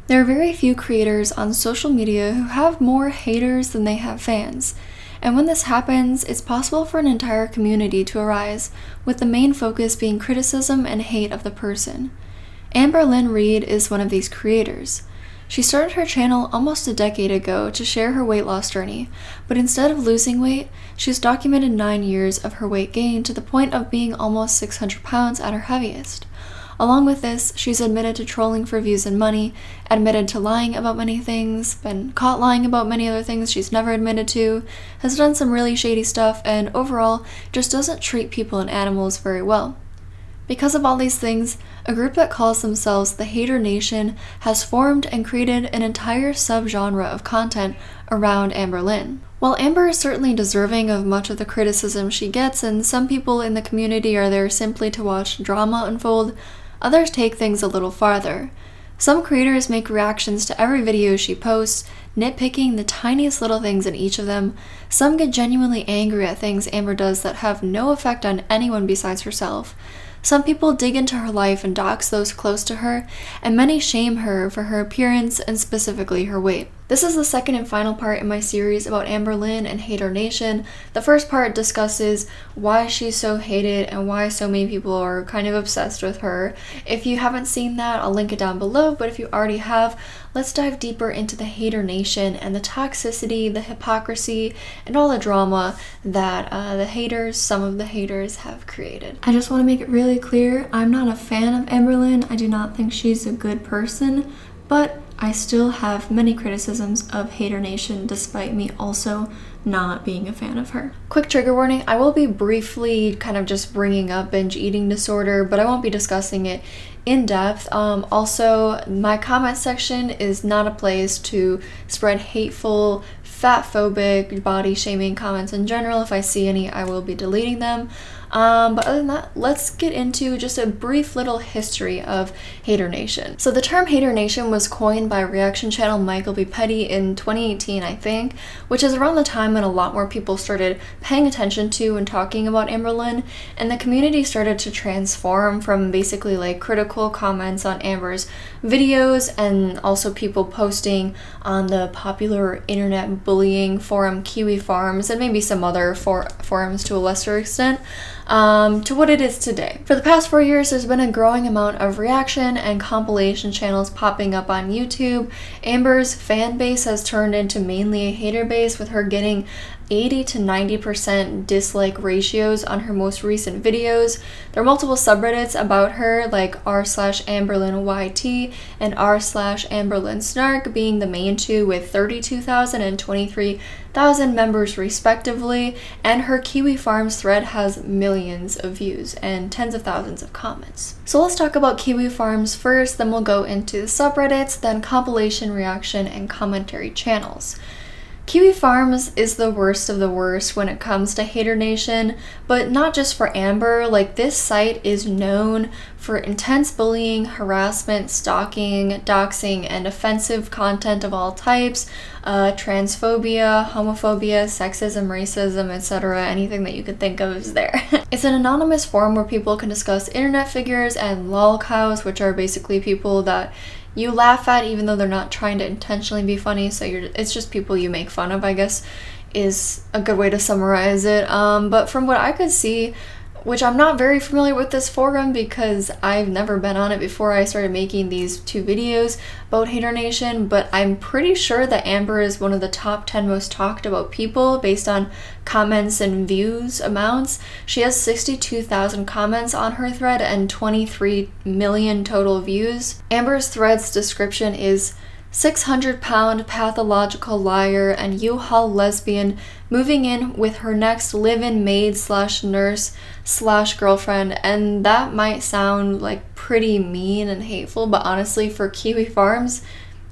There are very few creators on social media who have more haters than they have fans. And when this happens, it's possible for an entire community to arise, with the main focus being criticism and hate of the person. Amberlynn Reid is one of these creators. She started her channel almost a decade ago to share her weight loss journey, but instead of losing weight, she's documented 9 years of her weight gain to the point of being almost 600 pounds at her heaviest. Along with this, she's admitted to trolling for views and money, admitted to lying about many things, been caught lying about many other things she's never admitted to, has done some really shady stuff, and overall just doesn't treat people and animals very well. Because of all these things, a group that calls themselves the Haydur Nation has formed and created an entire subgenre of content around Amberlynn. While Amber is certainly deserving of much of the criticism she gets, and some people in the community are there simply to watch drama unfold, others take things a little farther. Some creators make reactions to every video she posts, nitpicking the tiniest little things in each of them. Some get genuinely angry at things Amber does that have no effect on anyone besides herself. Some people dig into her life and dox those close to her, and many shame her for her appearance and specifically her weight. This is the second and final part in my series about Amberlynn and Haydur Nation. The first part discusses why she's so hated and why so many people are kind of obsessed with her. If you haven't seen that, I'll link it down below, but if you already have, let's dive deeper into the Haydur Nation and the toxicity, the hypocrisy, and all the drama that some of the haters have created. I just want to make it really clear, I'm not a fan of Amberlynn. I do not think she's a good person, but I still have many criticisms of Haydur Nation despite me also not being a fan of her. Quick trigger warning, I will be briefly kind of just bringing up binge eating disorder, but I won't be discussing it in depth. Also, my comment section is not a place to spread hateful, fat-phobic, body-shaming comments in general. If I see any, I will be deleting them. But other than that, let's get into just a brief little history of Haydur Nation. So the term Haydur Nation was coined by reaction channel MichaelBePetty in 2018, I think, which is around the time when a lot more people started paying attention to and talking about Amberlynn, and the community started to transform from basically like critical comments on Amber's videos and also people posting on the popular internet bullying forum Kiwi Farms and maybe some other forums to a lesser extent, to what it is today. For the past 4 years, there's been a growing amount of reaction and compilation channels popping up on YouTube. Amber's fan base has turned into mainly a hater base, with her getting 80 to 90% dislike ratios on her most recent videos. There are multiple subreddits about her, like r/AmberlynnYT and r/AmberlynnSnark being the main two, with 32,000 and 23,000 members respectively, and her Kiwi Farms thread has millions of views and tens of thousands of comments. So let's talk about Kiwi Farms first, then we'll go into the subreddits, then compilation, reaction, and commentary channels. Kiwi Farms is the worst of the worst when it comes to Haydur Nation, but not just for Amber. Like, this site is known for intense bullying, harassment, stalking, doxing, and offensive content of all types, transphobia, homophobia, sexism, racism, etc. Anything that you could think of is there. It's an anonymous forum where people can discuss internet figures and lol cows, which are basically people that you laugh at even though they're not trying to intentionally be funny, so it's just people you make fun of, I guess, is a good way to summarize it. But from what I could see, which I'm not very familiar with this forum because I've never been on it before I started making these two videos about Haydur Nation, but I'm pretty sure that Amber is one of the top 10 most talked about people based on comments and views amounts. She has 62,000 comments on her thread and 23 million total views. Amber's thread's description is 600-pound pathological liar and U-Haul lesbian moving in with her next live-in maid/nurse/girlfriend, and that might sound like pretty mean and hateful, but honestly for Kiwi Farms,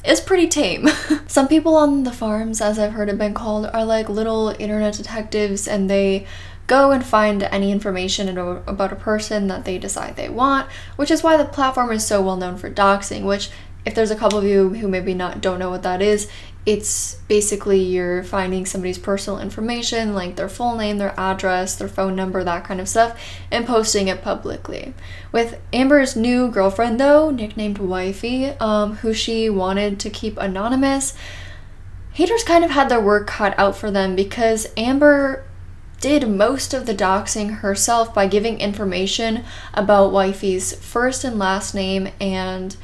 it's pretty tame. Some people on the farms, as I've heard it been called, are like little internet detectives, and they go and find any information about a person that they decide they want, which is why the platform is so well known for doxing, which if there's a couple of you who maybe don't know what that is, it's basically you're finding somebody's personal information, like their full name, their address, their phone number, that kind of stuff, and posting it publicly. With Amber's new girlfriend, though, nicknamed Wifey, who she wanted to keep anonymous, haters kind of had their work cut out for them, because Amber did most of the doxing herself by giving information about Wifey's first and last name and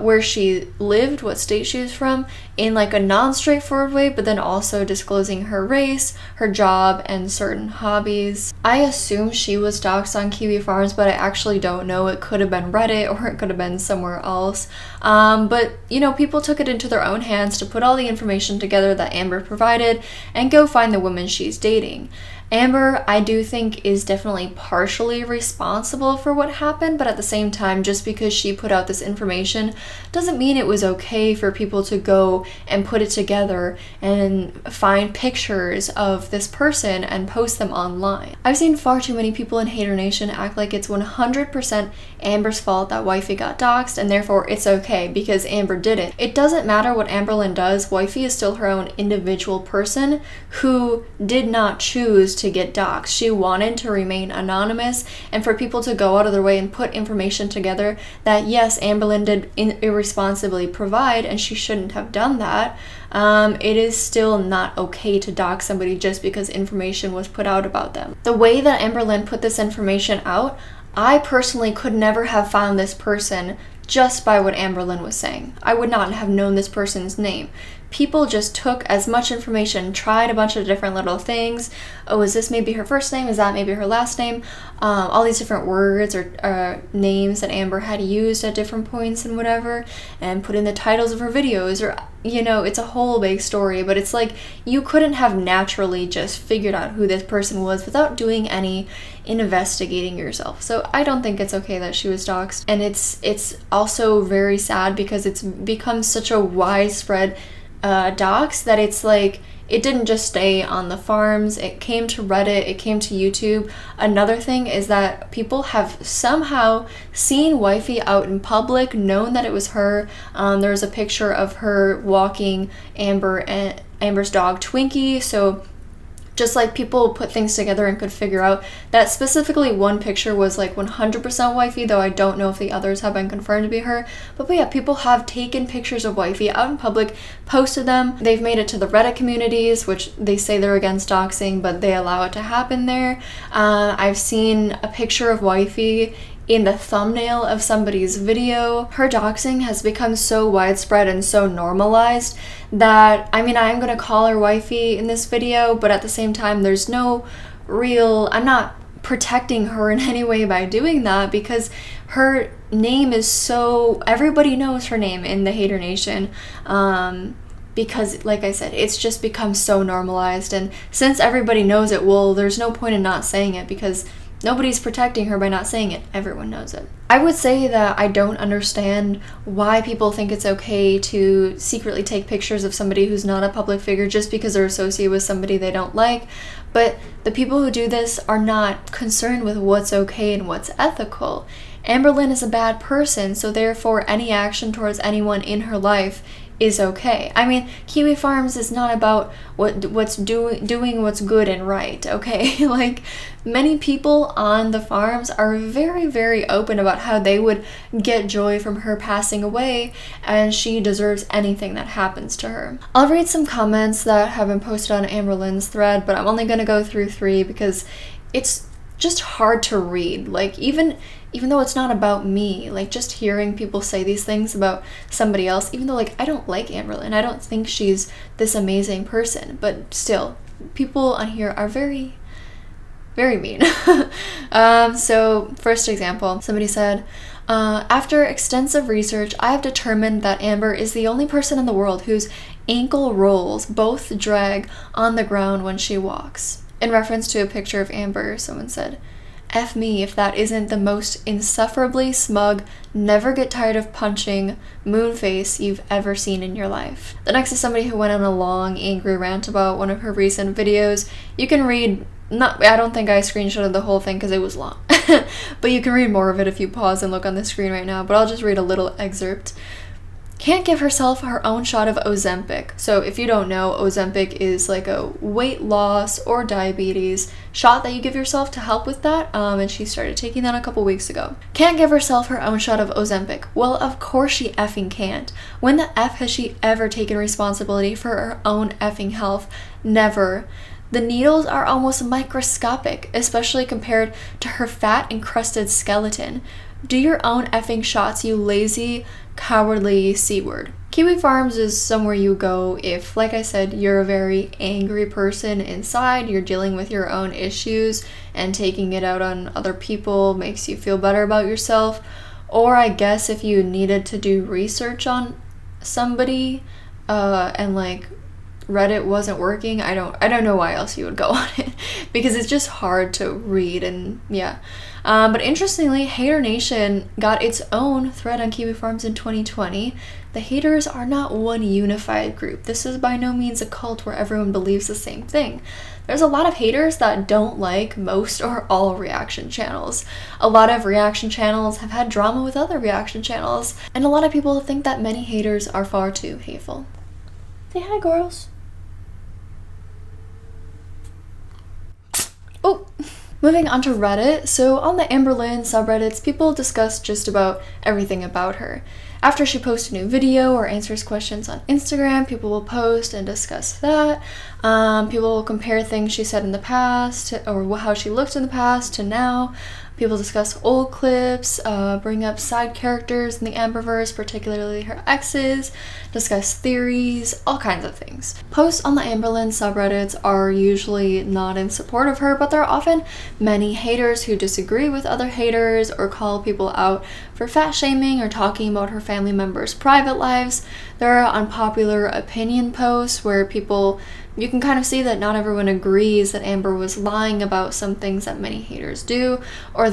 where she lived, what state she was from, in like a non-straightforward way, but then also disclosing her race, her job, and certain hobbies. I assume she was doxed on Kiwi Farms, but I actually don't know. It could have been Reddit or it could have been somewhere else. But, you know, people took it into their own hands to put all the information together that Amber provided and go find the woman she's dating. Amber, I do think, is definitely partially responsible for what happened, but at the same time, just because she put out this information doesn't mean it was okay for people to go and put it together and find pictures of this person and post them online. I've seen far too many people in Hater Nation act like it's 100% Amber's fault that Wifey got doxxed, and therefore it's okay because Amber did it. It doesn't matter what Amberlynn does, Wifey is still her own individual person who did not choose to get doxxed. She wanted to remain anonymous, and for people to go out of their way and put information together that yes, Amberlynn did irresponsibly provide, and she shouldn't have done that, it is still not okay to dox somebody just because information was put out about them. The way that Amberlynn put this information out, I personally could never have found this person just by what Amberlynn was saying. I would not have known this person's name. People just took as much information, tried a bunch of different little things. Oh, is this maybe her first name? Is that maybe her last name? All these different words or names that Amber had used at different points and whatever, and put in the titles of her videos, or, you know, it's a whole big story, but it's like you couldn't have naturally just figured out who this person was without doing any investigating yourself. So I don't think it's okay that she was doxxed, and it's also very sad because it's become such a widespread dox that it's like it didn't just stay on the farms, it came to Reddit, it came to YouTube. Another thing is that people have somehow seen Wifey out in public, known that it was her. There's a picture of her walking Amber's dog Twinkie, so just like people put things together and could figure out that specifically one picture was like 100% Wifey, though I don't know if the others have been confirmed to be her. But yeah, people have taken pictures of Wifey out in public, posted them. They've made it to the Reddit communities, which they say they're against doxing, but they allow it to happen there. I've seen a picture of Wifey in the thumbnail of somebody's video. Her doxing has become so widespread and so normalized that, I mean, I'm gonna call her Wifey in this video, but at the same time, there's no real, I'm not protecting her in any way by doing that, because her name is so, everybody knows her name in the Hater Nation. Because, like I said, it's just become so normalized, and since everybody knows it, well, there's no point in not saying it, because nobody's protecting her by not saying it. Everyone knows it. I would say that I don't understand why people think it's okay to secretly take pictures of somebody who's not a public figure just because they're associated with somebody they don't like. But the people who do this are not concerned with what's okay and what's ethical. Amberlynn is a bad person, so therefore any action towards anyone in her life is okay. I mean, Kiwi Farms is not about what's doing what's good and right, okay? Like, many people on the farms are very, very open about how they would get joy from her passing away, and she deserves anything that happens to her. I'll read some comments that have been posted on Amberlynn's thread, but I'm only gonna go through 3 because it's just hard to read. Like, even though it's not about me, like, just hearing people say these things about somebody else, even though, like, I don't like Amberlynn, I don't think she's this amazing person, but still, people on here are very, very mean. So, first example, somebody said, after extensive research, I have determined that Amber is the only person in the world whose ankle rolls both drag on the ground when she walks. In reference to a picture of Amber, someone said, F me if that isn't the most insufferably smug, never get tired of punching moon face you've ever seen in your life. The next is somebody who went on a long, angry rant about one of her recent videos. You can read, I don't think I screenshotted the whole thing because it was long, but you can read more of it if you pause and look on the screen right now, but I'll just read a little excerpt. Can't give herself her own shot of Ozempic. So if you don't know, Ozempic is like a weight loss or diabetes shot that you give yourself to help with that, and she started taking that a couple weeks ago. Can't give herself her own shot of Ozempic. Well, of course she effing can't. When the F has she ever taken responsibility for her own effing health? Never. The needles are almost microscopic, especially compared to her fat encrusted skeleton. Do your own effing shots, you lazy, cowardly C-word. Kiwi Farms is somewhere you go if, like I said, you're a very angry person inside, you're dealing with your own issues, and taking it out on other people makes you feel better about yourself. Or I guess if you needed to do research on somebody, and like Reddit wasn't working, I don't know why else you would go on it, because it's just hard to read, and yeah. But interestingly, Haydur Nation got its own thread on Kiwi Farms in 2020. The haters are not one unified group. This is by no means a cult where everyone believes the same thing. There's a lot of haters that don't like most or all reaction channels. A lot of reaction channels have had drama with other reaction channels, and a lot of people think that many haters are far too hateful. Say hi, girls. Oh, moving on to Reddit. So on the Amberlynn subreddits, people discuss just about everything about her. After she posts a new video or answers questions on Instagram, people will post and discuss that. People will compare things she said in the past, or how she looked in the past to now. People discuss old clips, bring up side characters in the Amberverse, particularly her exes, discuss theories, all kinds of things. Posts on the Amberlynn subreddits are usually not in support of her, but there are often many haters who disagree with other haters or call people out for fat shaming or talking about her family members' private lives. There are unpopular opinion posts where you can kind of see that not everyone agrees that Amber was lying about some things that many haters do, or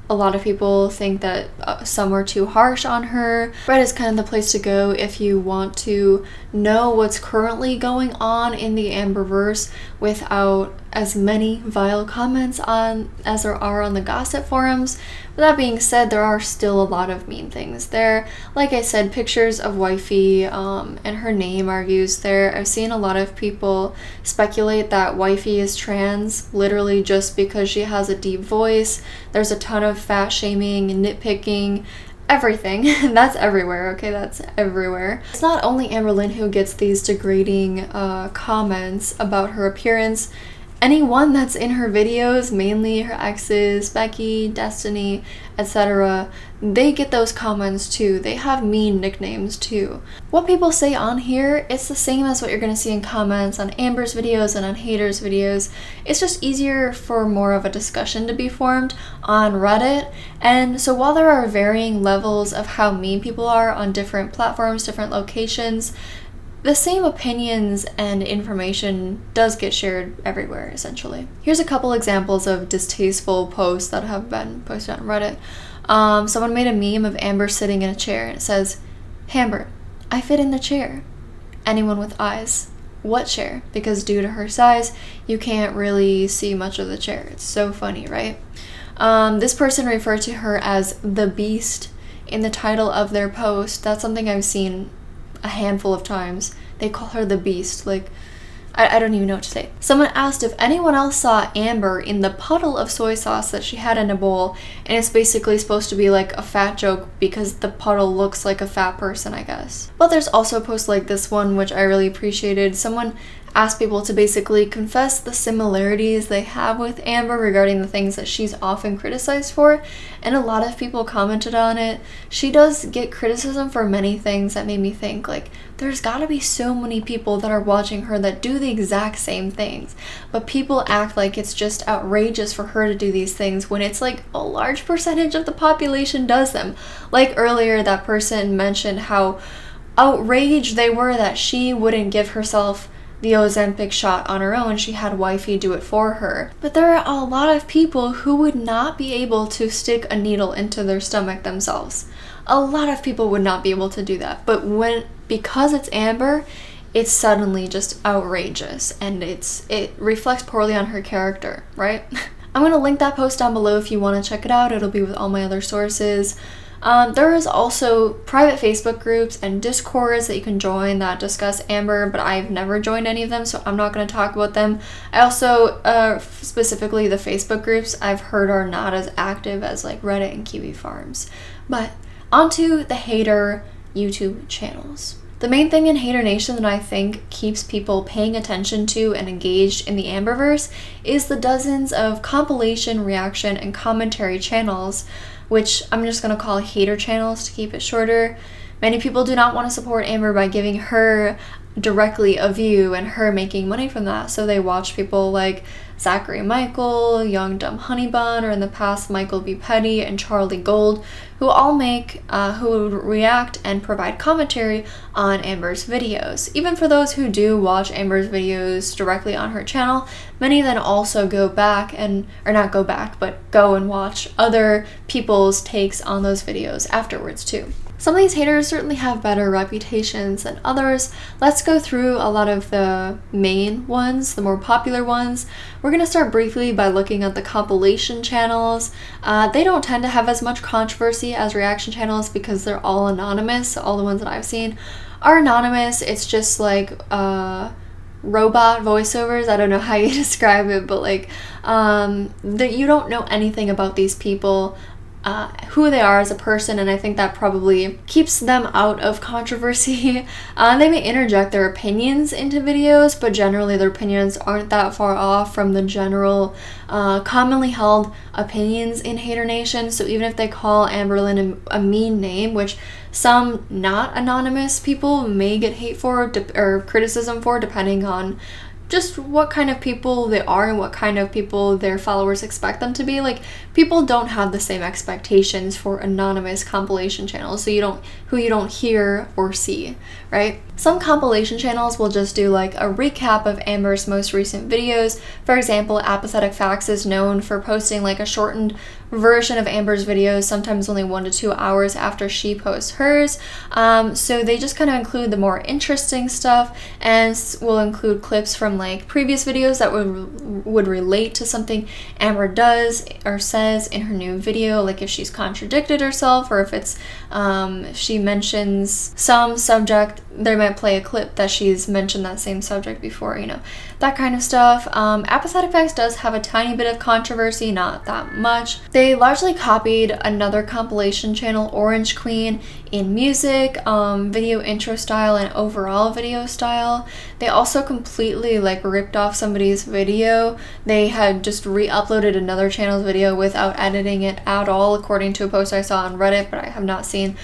a lot of people think that some were too harsh on her. Reddit is kind of the place to go if you want to know what's currently going on in the Amberverse without as many vile comments as there are on the gossip forums. With that being said, there are still a lot of mean things there. Like I said, pictures of Wifey and her name are used there. I've seen a lot of people speculate that Wifey is trans, literally just because she has a deep voice. There's a ton of fat shaming, nitpicking, everything. That's everywhere, okay? That's everywhere. It's not only Amberlynn who gets these degrading comments about her appearance. Anyone that's in her videos, mainly her exes, Becky, Destiny, etc., they get those comments too. They have mean nicknames too. What people say on here, it's the same as what you're going to see in comments on Amber's videos and on haters' videos. It's just easier for more of a discussion to be formed on Reddit. And so while there are varying levels of how mean people are on different platforms, different locations, the same opinions and information does get shared everywhere, essentially. Here's a couple examples of distasteful posts that have been posted on Reddit. Someone made a meme of Amber sitting in a chair, and it says, "Amber, I fit in the chair. Anyone with eyes, what chair? Because due to her size, you can't really see much of the chair." It's so funny, right? This person referred to her as the Beast in the title of their post. That's something I've seen a handful of times. They call her the Beast. Like, I don't even know what to say. Someone asked if anyone else saw Amber in the puddle of soy sauce that she had in a bowl, and it's basically supposed to be like a fat joke because the puddle looks like a fat person, I guess. But there's also posts like this one, which I really appreciated. Someone asked people to basically confess the similarities they have with Amber regarding the things that she's often criticized for, and a lot of people commented on it. She does get criticism for many things that made me think, like, there's gotta be so many people that are watching her that do the exact same things, but people act like it's just outrageous for her to do these things when it's like a large percentage of the population does them. Like earlier, that person mentioned how outraged they were that she wouldn't give herself the Ozempic shot on her own. She had Wifey do it for her. But there are a lot of people who would not be able to stick a needle into their stomach themselves. A lot of people would not be able to do that. But because it's Amber, it's suddenly just outrageous, and it reflects poorly on her character, right? I'm going to link that post down below if you want to check it out. It'll be with all my other sources. There is also private Facebook groups and Discords that you can join that discuss Amber, but I've never joined any of them, so I'm not going to talk about them. I also, specifically the Facebook groups, I've heard are not as active as like Reddit and Kiwi Farms. But onto the Haydur YouTube channels. The main thing in Haydur Nation that I think keeps people paying attention to and engaged in the Amberverse is the dozens of compilation, reaction, and commentary channels, which I'm just going to call Haydur Channels to keep it shorter. Many people do not want to support Amber by giving her directly a view and her making money from that, so they watch people like Zachary Michael, Young Dumb Honey Bun, or in the past MichaelBePetty and Charlie Gold, who all make, who react and provide commentary on Amber's videos. Even for those who do watch Amber's videos directly on her channel, many then also go back and, or not go back, but go and watch other people's takes on those videos afterwards too. Some of these haters certainly have better reputations than others. Let's go through a lot of the main ones, the more popular ones. We're going to start briefly by looking at the compilation channels. They don't tend to have as much controversy as reaction channels because they're all anonymous. All the ones that I've seen are anonymous. It's just like robot voiceovers. I don't know how you describe it, but like that you don't know anything about these people, who they are as a person, and I think that probably keeps them out of controversy. They may interject their opinions into videos, but generally their opinions aren't that far off from the general commonly held opinions in Haydur Nation. So even if they call Amberlynn a mean name, which some not anonymous people may get hate for or criticism for, depending on just what kind of people they are and what kind of people their followers expect them to be. Like, people don't have the same expectations for anonymous compilation channels, so who you don't hear or see, right? Some compilation channels will just do like a recap of Amber's most recent videos. For example, Apathetic FaxX is known for posting like a shortened version of Amber's videos, sometimes only 1 to 2 hours after she posts hers. So they just kind of include the more interesting stuff and will include clips from like previous videos that would relate to something Amber does or says in her new video, like if she's contradicted herself or if it's she mentions some subject, they might play a clip that she's mentioned that same subject before, you know, that kind of stuff. Apathetic FaxX does have a tiny bit of controversy, not that much. They largely copied another compilation channel, Orange Queen, in music, video intro style, and overall video style. They also completely like ripped off somebody's video. They had just re-uploaded another channel's video without editing it at all, according to a post I saw on Reddit, but I have not seen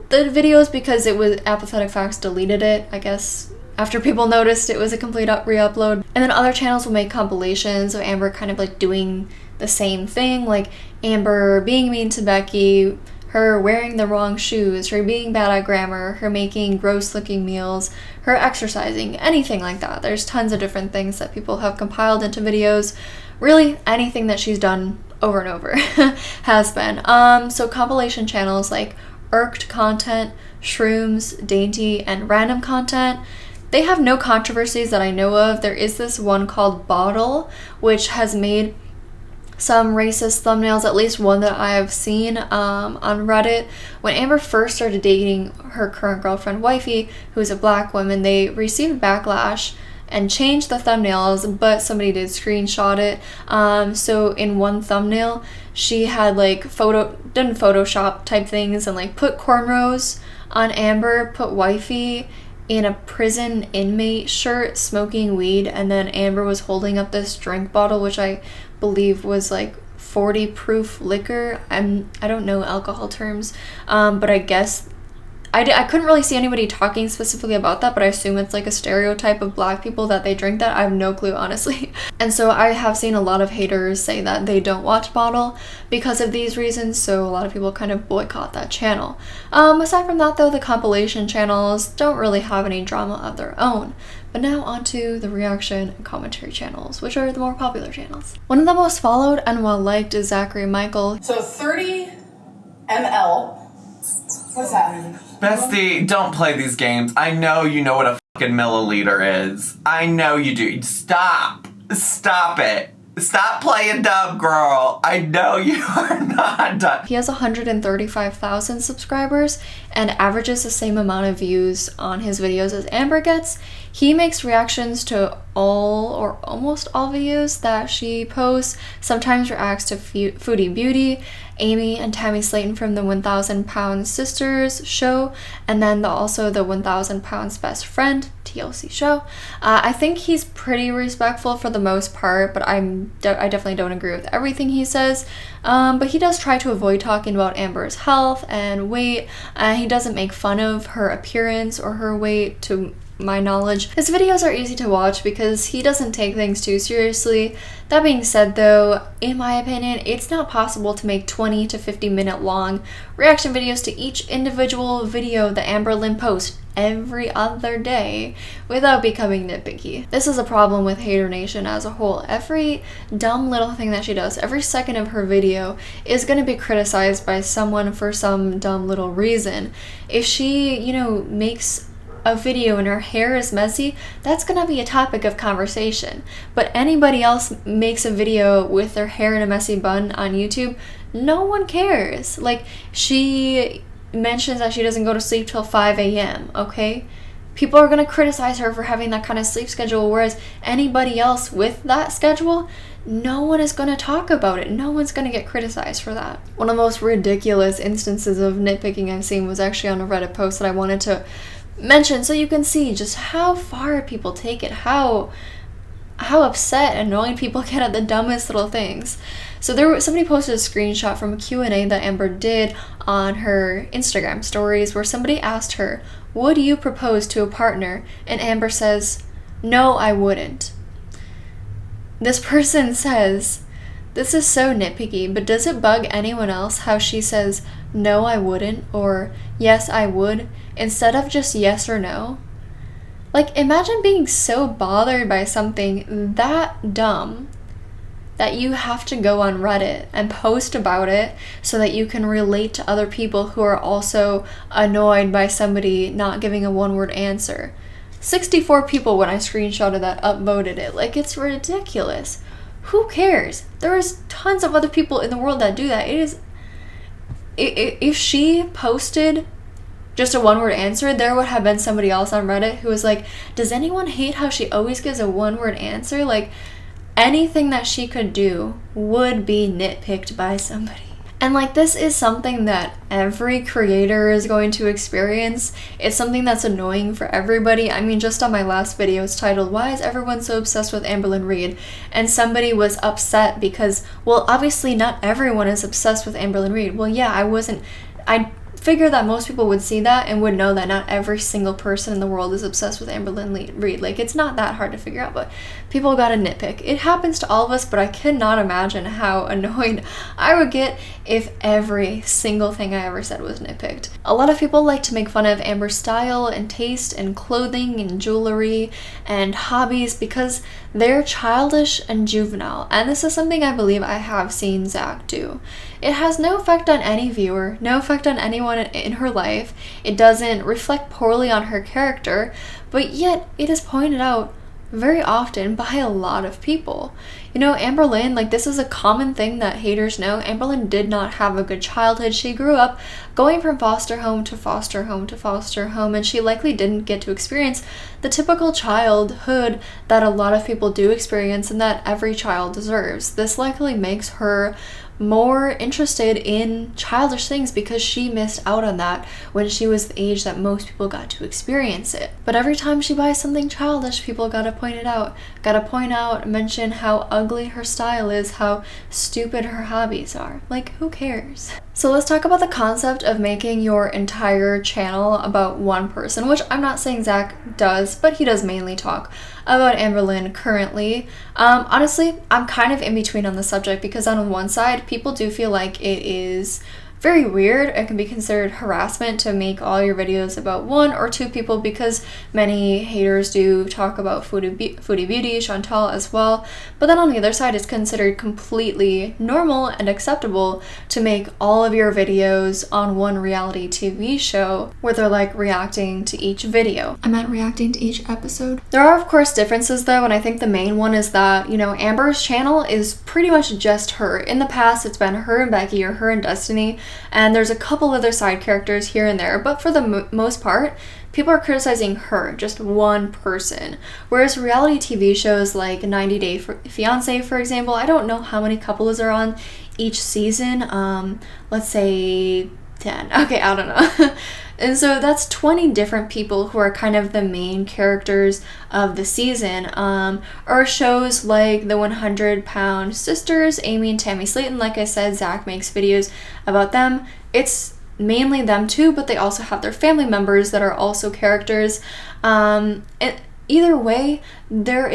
the videos because it was Apathetic FaxX deleted it, I guess, after people noticed it was a complete re-upload. And then other channels will make compilations of Amber kind of like doing the same thing, like Amber being mean to Becky, her wearing the wrong shoes, her being bad at grammar, her making gross looking meals, her exercising, anything like that. There's tons of different things that people have compiled into videos. Really, anything that she's done over and over has been. So compilation channels like irked content, shrooms, dainty, and random content, they have no controversies that I know of. There is this one called Bottle, which has made some racist thumbnails, at least one that I have seen on Reddit. When Amber first started dating her current girlfriend, Wifey, who's a black woman, they received backlash and changed the thumbnails, but somebody did screenshot it. So in one thumbnail, she had like done Photoshop type things and like put cornrows on Amber, put Wifey in a prison inmate shirt smoking weed, and then Amber was holding up this drink bottle, which I believe was like 40 proof liquor. I don't know alcohol terms, but I guess I couldn't really see anybody talking specifically about that, but I assume it's like a stereotype of black people that they drink that. I have no clue, honestly. And so I have seen a lot of haters say that they don't watch Bottle because of these reasons, so a lot of people kind of boycott that channel. Aside from that though, the compilation channels don't really have any drama of their own. But now onto the reaction and commentary channels, which are the more popular channels. One of the most followed and well-liked is Zachary Michael. So 30 ml. What's that? Bestie, don't play these games. I know you know what a fucking milliliter is. I know you do. Stop. Stop it. Stop playing dumb, girl. I know you are not done. He has 135,000 subscribers and averages the same amount of views on his videos as Amber gets. He makes reactions to all or almost all videos that she posts, sometimes reacts to Foodie Beauty, Amy and Tammy Slayton from the 1,000 Pounds Sisters show, and then also the 1,000 Pounds Best Friend TLC show. I think he's pretty respectful for the most part, but I definitely don't agree with everything he says. But he does try to avoid talking about Amber's health and weight. He doesn't make fun of her appearance or her weight, to my knowledge. His videos are easy to watch because he doesn't take things too seriously. That being said though, in my opinion, it's not possible to make 20 to 50 minute long reaction videos to each individual video that Amberlynn posts every other day without becoming nitpicky. This is a problem with Haydur Nation as a whole. Every dumb little thing that she does, every second of her video is going to be criticized by someone for some dumb little reason. If she, makes a video and her hair is messy, that's gonna be a topic of conversation. But anybody else makes a video with their hair in a messy bun on YouTube, no one cares. Like, she mentions that she doesn't go to sleep till 5 a.m., okay? People are gonna criticize her for having that kind of sleep schedule, whereas anybody else with that schedule, no one is going to talk about it. No one's going to get criticized for that. One of the most ridiculous instances of nitpicking I've seen was actually on a Reddit post that I wanted to mention so you can see just how far people take it, how upset and annoying people get at the dumbest little things. So somebody posted a screenshot from a Q&A that Amber did on her Instagram stories where somebody asked her, "Would you propose to a partner?" And Amber says, "No, I wouldn't." This person says, "This is so nitpicky, but does it bug anyone else how she says, 'No, I wouldn't,' or 'Yes, I would,' instead of just yes or no?" Like, imagine being so bothered by something that dumb that you have to go on Reddit and post about it so that you can relate to other people who are also annoyed by somebody not giving a one-word answer. 64 people, when I screenshotted that, upvoted it. Like, it's ridiculous. Who cares? There is tons of other people in the world that do that. If she posted just a one-word answer, there would have been somebody else on Reddit who was like, "Does anyone hate how she always gives a one-word answer?" Like, anything that she could do would be nitpicked by somebody. And like, this is something that every creator is going to experience. It's something that's annoying for everybody. I mean, just on my last video, it's titled, "Why is everyone so obsessed with Amberlynn Reid?" And somebody was upset because, well, obviously not everyone is obsessed with Amberlynn Reid. Well, yeah, I figure that most people would see that and would know that not every single person in the world is obsessed with Amberlynn Reid. Like, it's not that hard to figure out, but people gotta nitpick. It happens to all of us, but I cannot imagine how annoyed I would get if every single thing I ever said was nitpicked. A lot of people like to make fun of Amber's style and taste and clothing and jewelry and hobbies because they're childish and juvenile, and this is something I believe I have seen Zach do. It has no effect on any viewer, no effect on anyone in her life. It doesn't reflect poorly on her character, but yet it is pointed out very often by a lot of people. Amberlynn, like, this is a common thing that haters know. Amberlynn did not have a good childhood. She grew up going from foster home to foster home to foster home, and she likely didn't get to experience the typical childhood that a lot of people do experience and that every child deserves. This likely makes her more interested in childish things because she missed out on that when she was the age that most people got to experience it. But every time she buys something childish, people gotta point it out. Gotta point out, mention how ugly her style is, how stupid her hobbies are. Like, who cares? So let's talk about the concept of making your entire channel about one person, which I'm not saying Zach does, but he does mainly talk about Amberlynn currently. Honestly, I'm kind of in between on the subject because on one side, people do feel like it is very weird and can be considered harassment to make all your videos about one or two people, because many haters do talk about Foodie Beauty, Chantal as well. But then on the other side, it's considered completely normal and acceptable to make all of your videos on one reality TV show where they're like reacting to each video. I meant reacting to each episode. There are of course differences though, and I think the main one is that, you know, Amber's channel is pretty much just her. In the past, it's been her and Becky or her and Destiny, and there's a couple other side characters here and there, but for the most part, people are criticizing her, just one person. Whereas reality TV shows like 90 Day Fiance, for example, I don't know how many couples are on each season. Let's say 10. Okay, I don't know. And so that's 20 different people who are kind of the main characters of the season. Or shows like the 100-Pound Sisters, Amy and Tammy Slayton. Like I said, Zach makes videos about them. It's mainly them too, but they also have their family members that are also characters. Either way, there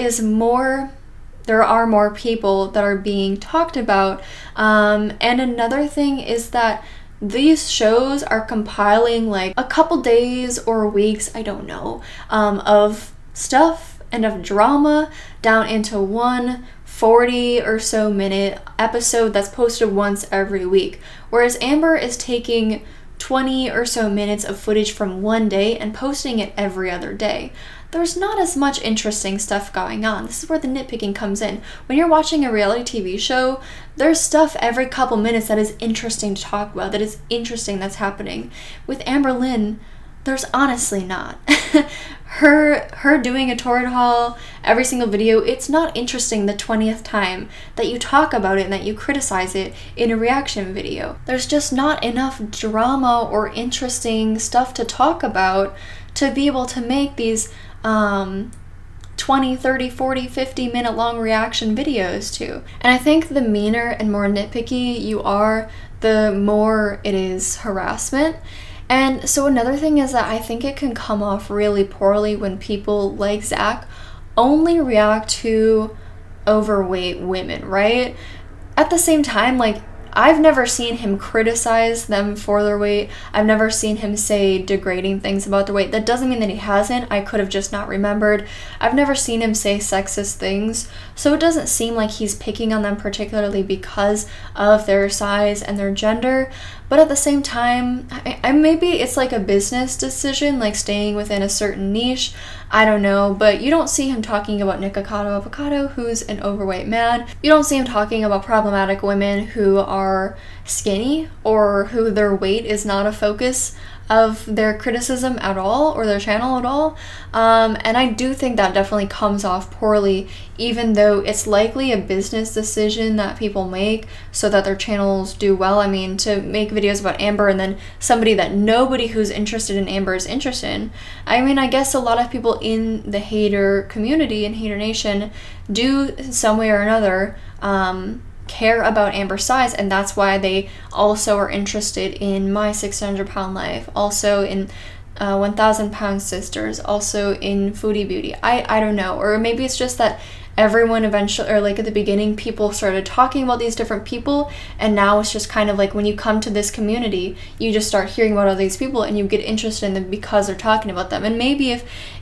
are more people that are being talked about. And another thing is that these shows are compiling like a couple days or weeks, I don't know, of stuff and of drama down into one 40 or so minute episode that's posted once every week. Whereas Amber is taking 20 or so minutes of footage from one day and posting it every other day. There's not as much interesting stuff going on. This is where the nitpicking comes in. When you're watching a reality TV show, there's stuff every couple minutes that is interesting to talk about, that is interesting that's happening. With Amberlynn, there's honestly not. Her doing a torrid haul every single video, it's not interesting the 20th time that you talk about it and that you criticize it in a reaction video. There's just not enough drama or interesting stuff to talk about to be able to make these 20, 30, 40, 50 minute long reaction videos to. And I think the meaner and more nitpicky you are, the more it is harassment. And so another thing is that I think it can come off really poorly when people like Zach only react to overweight women, right? At the same time, like, I've never seen him criticize them for their weight. I've never seen him say degrading things about their weight. That doesn't mean that he hasn't. I could have just not remembered. I've never seen him say sexist things. So it doesn't seem like he's picking on them particularly because of their size and their gender. But at the same time, maybe it's like a business decision, like staying within a certain niche. I don't know, but you don't see him talking about Avocado, who's an overweight man. You don't see him talking about problematic women who are skinny or who their weight is not a focus of their criticism at all or their channel at all. And I do think that definitely comes off poorly, even though it's likely a business decision that people make so that their channels do well. I mean, to make videos about Amber and then somebody that nobody who's interested in Amber is interested in. I mean, I guess a lot of people in the hater community and Hater Nation do in some way or another care about Amber's size, and that's why they also are interested in my 600-pound life, also in 1,000-pound sisters, also in Foodie Beauty. I don't know, or maybe it's just that everyone eventually, or like at the beginning, people started talking about these different people, and now it's just kind of like when you come to this community, you just start hearing about all these people and you get interested in them because they're talking about them. And maybe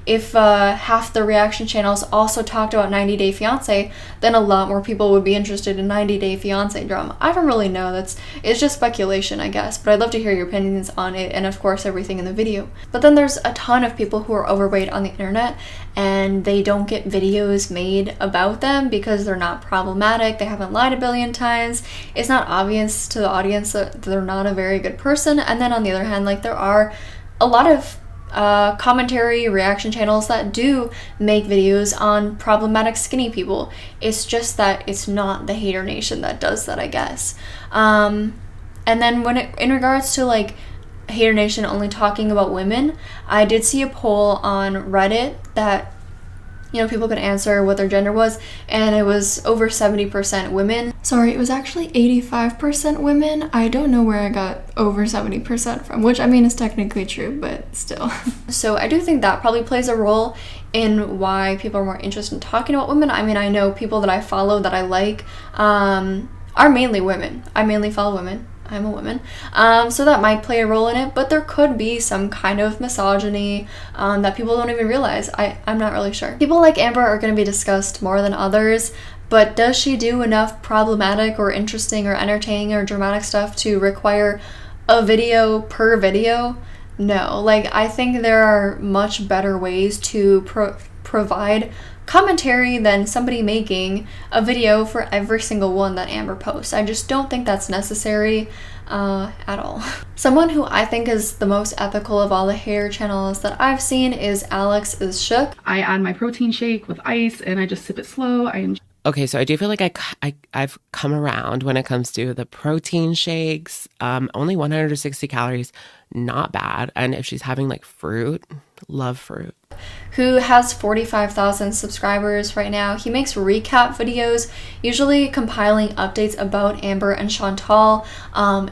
if half the reaction channels also talked about 90 Day Fiance, then a lot more people would be interested in 90 Day Fiance drama. I don't really know. It's just speculation, I guess, but I'd love to hear your opinions on it, and of course everything in the video. But then there's a ton of people who are overweight on the internet and they don't get videos made about them because they're not problematic, they haven't lied a billion times, it's not obvious to the audience that they're not a very good person. And then on the other hand, like, there are a lot of commentary reaction channels that do make videos on problematic skinny people. It's just that it's not the Hater Nation that does that, I guess. And then in regards to like Hater Nation only talking about women, I did see a poll on Reddit that, you know, people could answer what their gender was, and it was over 70% women. Sorry, it was actually 85% women. I don't know where I got over 70% from, which I mean is technically true, but still. So I do think that probably plays a role in why people are more interested in talking about women. I mean, I know people that I follow that I like are mainly women. I mainly follow women. I'm a woman, so that might play a role in it, but there could be some kind of misogyny that people don't even realize. I'm not really sure. People like Amber are going to be discussed more than others, but does she do enough problematic or interesting or entertaining or dramatic stuff to require a video per video? No. Like, I think there are much better ways to provide commentary than somebody making a video for every single one that Amber posts. I just don't think that's necessary at all. Someone who I think is the most ethical of all the Haydur channels that I've seen is Alex is Shook. I add my protein shake with ice and I just sip it slow. Okay, so I do feel like I've come around when it comes to the protein shakes. Only 160 calories, not bad. And if she's having like fruit, love fruit. Who has 45,000 subscribers right now. He makes recap videos, usually compiling updates about Amber and Chantal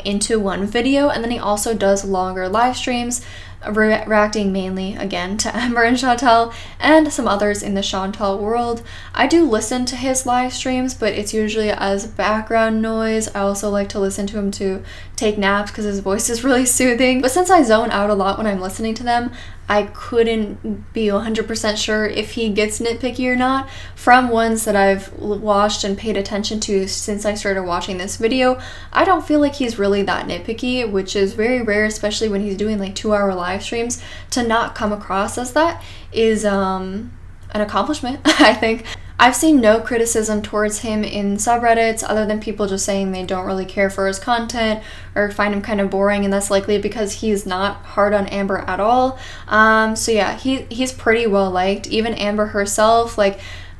into one video. And then he also does longer live streams, reacting mainly again to Amber and Chantal and some others in the Chantal world. I do listen to his live streams, but it's usually as background noise. I also like to listen to him to take naps because his voice is really soothing. But since I zone out a lot when I'm listening to them, I couldn't be 100% sure if he gets nitpicky or not. From ones that I've watched and paid attention to since I started watching this video, I don't feel like he's really that nitpicky, which is very rare, especially when he's doing like 2-hour live streams. To not come across as that is an accomplishment, I think. I've seen no criticism towards him in subreddits other than people just saying they don't really care for his content or find him kind of boring, and that's likely because he's not hard on Amber at all. So yeah, he's pretty well liked. Even Amber herself, like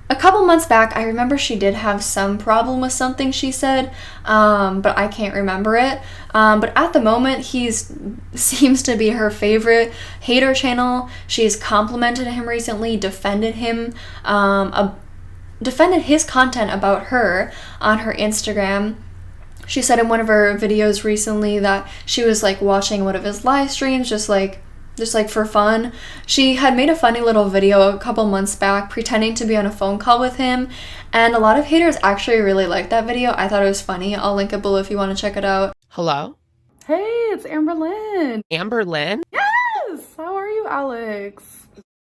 a couple months back, I remember she did have some problem with something she said, but I can't remember it. But at the moment, seems to be her favorite Haydur channel. She's complimented him recently, defended him, defended his content about her on her Instagram. She said in one of her videos recently that she was like watching one of his live streams just like for fun. She had made a funny little video a couple months back pretending to be on a phone call with him, and a lot of haters actually really liked that video. I thought it was funny. I'll link it below if you want to check it out. Hello? Hey, it's Amberlynn. Amberlynn? Yes! How are you, Alex?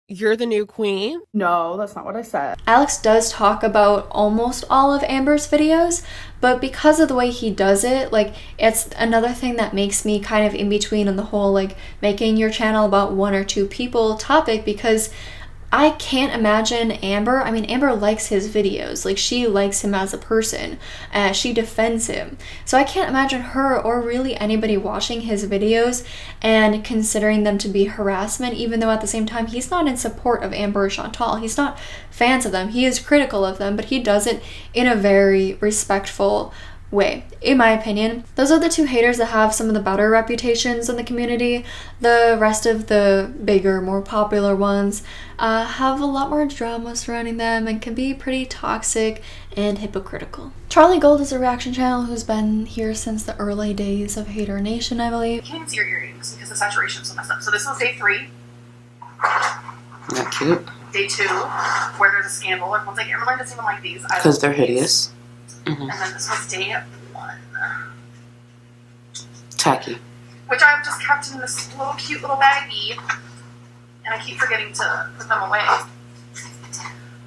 You're the new queen? No, that's not what I said. Alex does talk about almost all of Amber's videos, but because of the way he does it, like, it's another thing that makes me kind of in between on the whole, like, making your channel about 1 or 2 people topic, because I can't imagine Amber. I mean, Amber likes his videos. Like, she likes him as a person. She defends him. So I can't imagine her or really anybody watching his videos and considering them to be harassment, even though at the same time he's not in support of Amber or Chantal. He's not fans of them. He is critical of them, but he does it in a very respectful way, in my opinion. Those are the 2 haters that have some of the better reputations in the community. The rest of the bigger, more popular ones have a lot more drama surrounding them and can be pretty toxic and hypocritical. Charlie Gold is a reaction channel who's been here since the early days of Haydur Nation, I believe. You can't see your earrings because the saturation is so messed up. So this was day 3. Not cute. Day 2, where there's a scandal. Everyone's like, Amberlynn doesn't even like these. Because they're hideous. And then this was day 1. Tacky. Which I've just kept in this little cute little baggie. And I keep forgetting to put them away.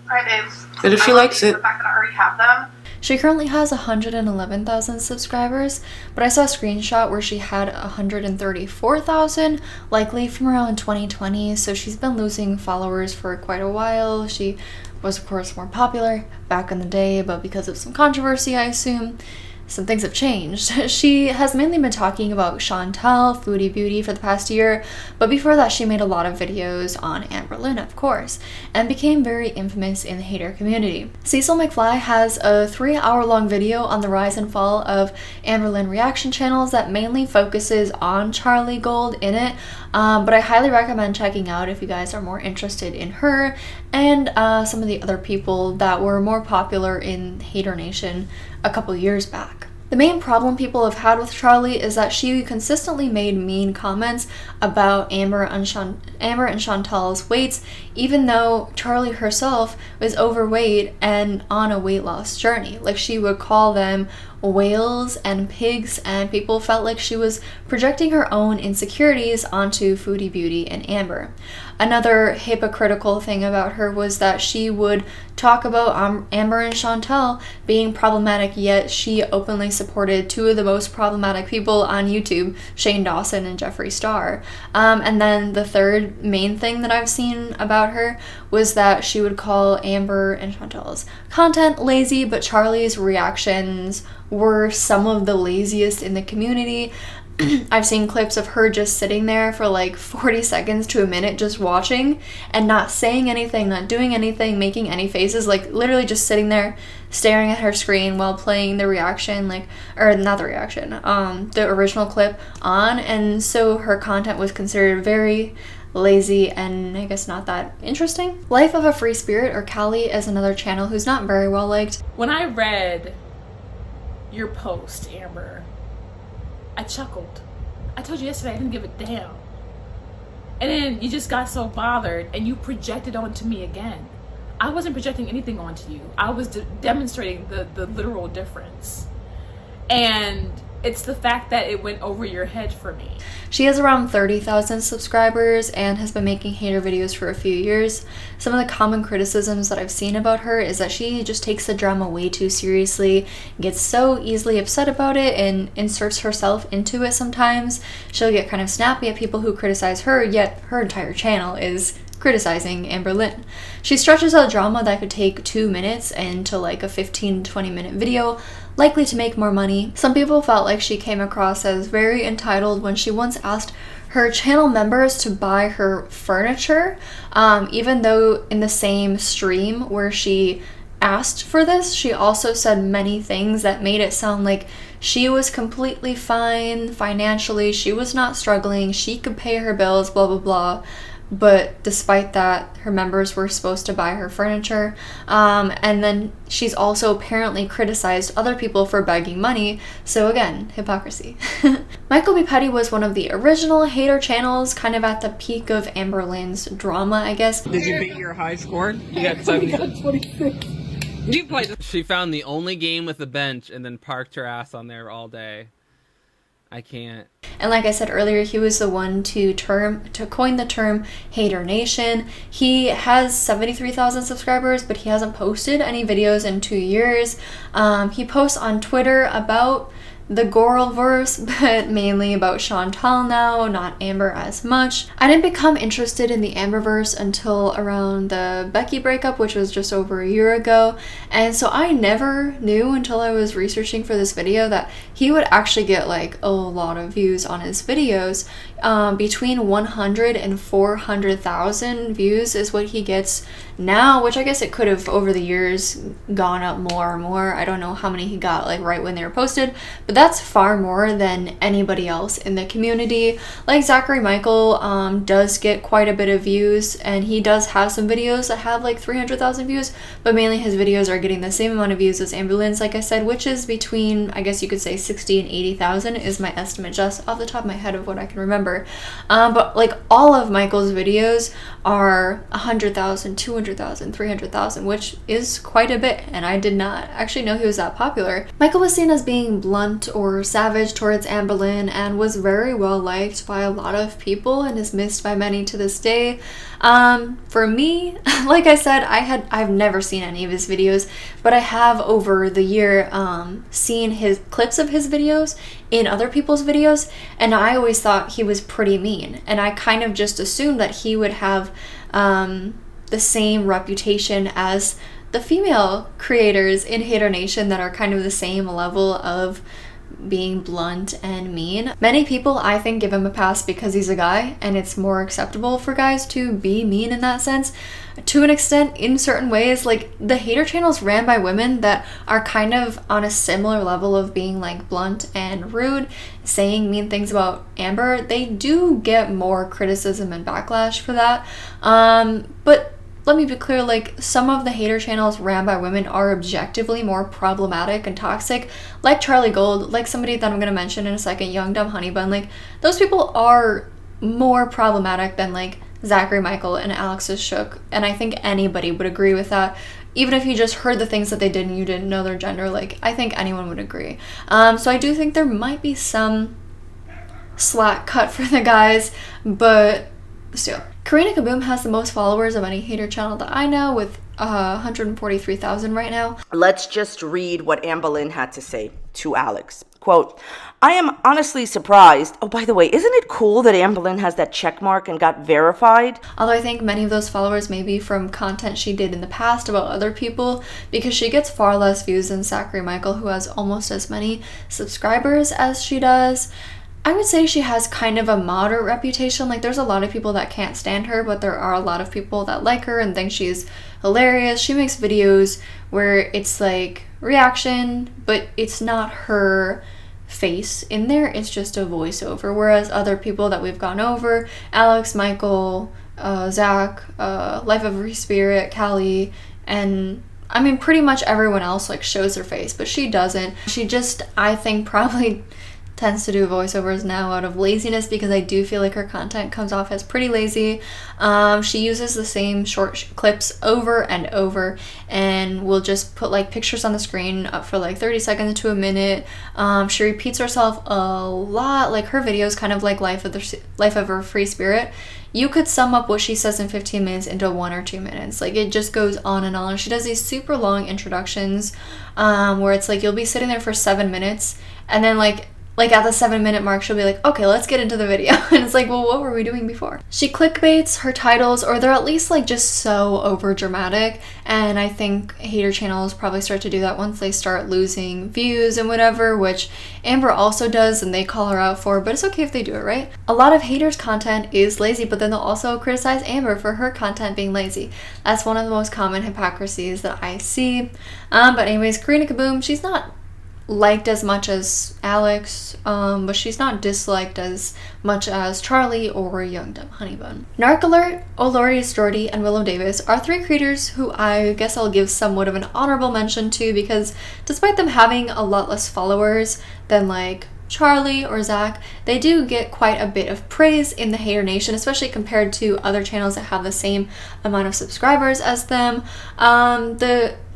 Alright, babe. But if she likes it. The fact that I already have them. She currently has 111,000 subscribers, but I saw a screenshot where she had 134,000, likely from around 2020, so she's been losing followers for quite a while. She was, of course, more popular back in the day, but because of some controversy, I assume, some things have changed. She has mainly been talking about Chantal, Foodie Beauty for the past year, but before that she made a lot of videos on Amberlynn, of course, and became very infamous in the Haydur community. Cecil McFly has a 3-hour-long video on the rise and fall of Amberlynn reaction channels that mainly focuses on Charlie Gold in it, but I highly recommend checking out if you guys are more interested in her and some of the other people that were more popular in Haydur Nation a couple years back. The main problem people have had with Charlie is that she consistently made mean comments about Amber and Chantal's weights, even though Charlie herself was overweight and on a weight loss journey. Like, she would call them whales and pigs, and people felt like she was projecting her own insecurities onto Foodie Beauty and Amber. Another hypocritical thing about her was that she would talk about Amber and Chantel being problematic, yet she openly supported two of the most problematic people on YouTube, Shane Dawson and Jeffree Star. And then the third main thing that I've seen about her was that she would call Amber and Chantel's content lazy, but Charlie's reactions were some of the laziest in the community. I've seen clips of her just sitting there for like 40 seconds to a minute just watching and not saying anything, not doing anything, making any faces, like literally just sitting there staring at her screen while playing the reaction, the original clip on. And so her content was considered very lazy and I guess not that interesting. Life of a Free Spirit, or Callie, is another channel who's not very well liked. When I read your post, Amber, I chuckled. I told you yesterday I didn't give a damn. And then you just got so bothered and you projected onto me again. I wasn't projecting anything onto you. I was demonstrating the literal difference. And it's the fact that it went over your head for me. She has around 30,000 subscribers and has been making hater videos for a few years. Some of the common criticisms that I've seen about her is that she just takes the drama way too seriously, gets so easily upset about it, and inserts herself into it sometimes. She'll get kind of snappy at people who criticize her, yet her entire channel is criticizing Amberlynn. She stretches out drama that could take 2 minutes into like a 15-20 minute video, likely to make more money. Some people felt like she came across as very entitled when she once asked her channel members to buy her furniture, even though in the same stream where she asked for this, she also said many things that made it sound like she was completely fine financially, she was not struggling, she could pay her bills, blah blah blah. But despite that, her members were supposed to buy her furniture. And then she's also apparently criticized other people for begging money. So again, hypocrisy. MichaelBePetty was one of the original hater channels, kind of at the peak of Amberlynn's drama, I guess. Did you beat your high score? You got 26. You played. She found the only game with a bench and then parked her ass on there all day. I can't. And like I said earlier, he was the one to coin the term Hater Nation. He has 73,000 subscribers, but he hasn't posted any videos in 2 years. He posts on Twitter about the Goralverse, but mainly about Chantal now, not Amber as much. I didn't become interested in the Amberverse until around the Becky breakup, which was just over a year ago, and so I never knew until I was researching for this video that he would actually get like a lot of views on his videos. Between 100 and 400,000 views is what he gets now, which I guess it could have over the years gone up more and more. I don't know how many he got like right when they were posted, but that's far more than anybody else in the community. Like Zachary Michael does get quite a bit of views, and he does have some videos that have like 300,000 views, but mainly his videos are getting the same amount of views as Amberlynn's, like I said, which is between, I guess you could say, 60 and 80,000 is my estimate just off the top of my head of what I can remember. But like all of Michael's videos are 100,000, 200,000, 300,000, which is quite a bit, and I did not actually know he was that popular. Michael was seen as being blunt or savage towards Amberlynn and was very well liked by a lot of people and is missed by many to this day. For me, like I said, I've never seen any of his videos, but I have over the year seen his clips of his videos in other people's videos, and I always thought he was pretty mean, and I kind of just assumed that he would have the same reputation as the female creators in Hater Nation that are kind of the same level of being blunt and mean. Many people, I think, give him a pass because he's a guy, and it's more acceptable for guys to be mean in that sense. To an extent, in certain ways, like the hater channels ran by women that are kind of on a similar level of being like blunt and rude, saying mean things about Amber, they do get more criticism and backlash for that. But let me be clear, like some of the hater channels ran by women are objectively more problematic and toxic, like Charlie Gold, like somebody that I'm going to mention in a second, Young Dumb Honey Bun. Like those people are more problematic than like Zachary Michael and Alex is shook, and I think anybody would agree with that. Even if you just heard the things that they did and you didn't know their gender, like, I think anyone would agree. So I do think there might be some slack cut for the guys, but still. Karina Kaboom has the most followers of any hater channel that I know, with 143,000 right now. Let's just read what Amberlynn had to say to Alex. Quote, I am honestly surprised. Oh, by the way, isn't it cool that Amberlynn has that check mark and got verified? Although I think many of those followers may be from content she did in the past about other people, because she gets far less views than Zachary Michael, who has almost as many subscribers as she does. I would say she has kind of a moderate reputation. Like, there's a lot of people that can't stand her, but there are a lot of people that like her and think she's hilarious. She makes videos where it's like reaction, but it's not her face in there, it's just a voiceover. Whereas other people that we've gone over, Alex, Michael, Zach, LyfeofaFreeSpirit, Callie, and I mean pretty much everyone else like shows her face, but she doesn't. She just, I think, probably tends to do voiceovers now out of laziness, because I do feel like her content comes off as pretty lazy. She uses the same short clips over and over, and will just put like pictures on the screen up for like 30 seconds to a minute. She repeats herself a lot. Like, her videos, kind of like LyfeofaFreeSpirit, you could sum up what she says in 15 minutes into 1 or 2 minutes. Like, it just goes on and on. She does these super long introductions where it's like you'll be sitting there for 7 minutes, and then like at the 7-minute mark, she'll be like, okay, let's get into the video. And it's like, well, what were we doing before? She clickbaits her titles, or they're at least like just so over dramatic. And I think hater channels probably start to do that once they start losing views and whatever, which Amber also does, and they call her out for, but it's okay if they do it, right? A lot of haters' content is lazy, but then they'll also criticize Amber for her content being lazy. That's one of the most common hypocrisies that I see. But anyways, Karina Kaboom, she's not liked as much as Alex, but she's not disliked as much as Charlie or Young Dumb Honeybun. Narc Alert, OhLordyItsJordy, and WiLLo Davis are 3 creators who I guess I'll give somewhat of an honorable mention to, because despite them having a lot less followers than like Charlie or Zach, they do get quite a bit of praise in the hater nation, especially compared to other channels that have the same amount of subscribers as them.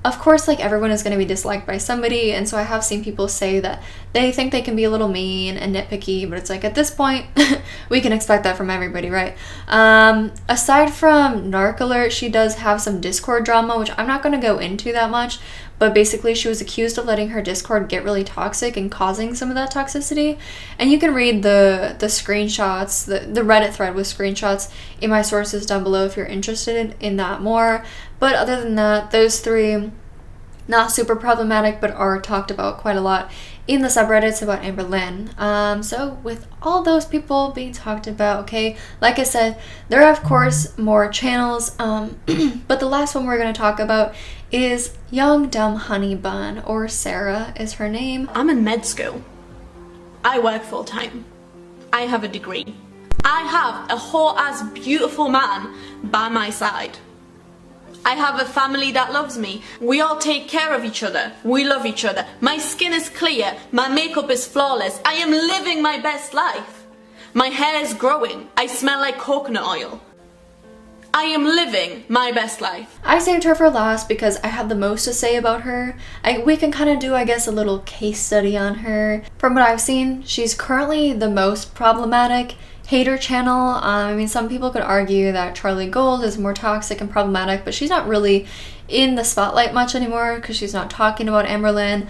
Of course, like, everyone is going to be disliked by somebody, and so I have seen people say that they think they can be a little mean and nitpicky, but it's like, at this point, we can expect that from everybody, right? Aside from Narc Alert, she does have some Discord drama, which I'm not going to go into that much, but basically she was accused of letting her Discord get really toxic and causing some of that toxicity. And you can read the screenshots, the Reddit thread with screenshots in my sources down below if you're interested in that more. But other than that, those 3, not super problematic, but are talked about quite a lot in the subreddits about Amberlynn. So with all those people being talked about, okay, like I said, there are of course more channels, but the last one we're going to talk about is Young Dumb Honey Bun, or Sarah is her name. I'm in med school. I work full time. I have a degree. I have a whole ass beautiful man by my side. I have a family that loves me. We all take care of each other. We love each other. My skin is clear. My makeup is flawless. I am living my best life. My hair is growing. I smell like coconut oil. I am living my best life. I saved her for last because I have the most to say about her. We can kind of do, I guess, a little case study on her. From what I've seen, she's currently the most problematic hater channel. I mean, some people could argue that Charlie Gold is more toxic and problematic, but she's not really in the spotlight much anymore because she's not talking about Amberlynn.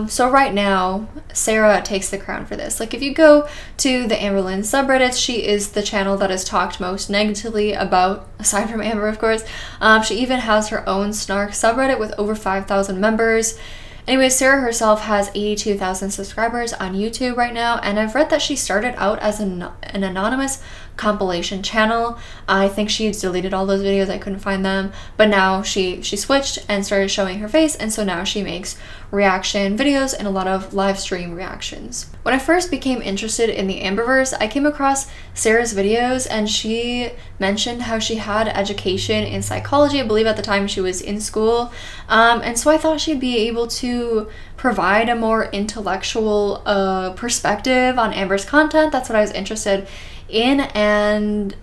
So right now, Sarah takes the crown for this. Like, if you go to the Amberlynn subreddits, she is the channel that is talked most negatively about, aside from Amber, of course. She even has her own snark subreddit with over 5,000 members. Anyway, Sarah herself has 82,000 subscribers on YouTube right now, and I've read that she started out as an anonymous compilation channel. I think she deleted all those videos, I couldn't find them, but now she switched and started showing her face, and so now she makes reaction videos and a lot of live stream reactions. When I first became interested in the Amberverse, I came across Sarah's videos, and she mentioned how she had education in psychology. I believe at the time she was in school, and so I thought she'd be able to provide a more intellectual perspective on Amber's content. That's what I was interested in, and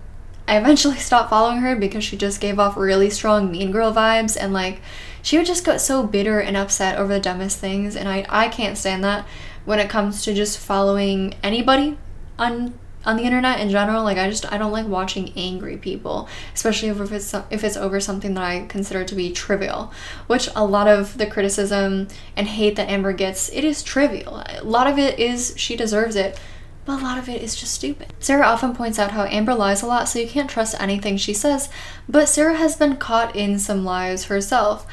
I eventually stopped following her because she just gave off really strong mean girl vibes, and like she would just get so bitter and upset over the dumbest things, and I can't stand that when it comes to just following anybody on the internet in general. Like I don't like watching angry people, especially if it's over something that I consider to be trivial, which a lot of the criticism and hate that Amber gets, it is trivial. A lot of it is she deserves it, but a lot of it is just stupid. Sarah often points out how Amber lies a lot, so you can't trust anything she says, but Sarah has been caught in some lies herself.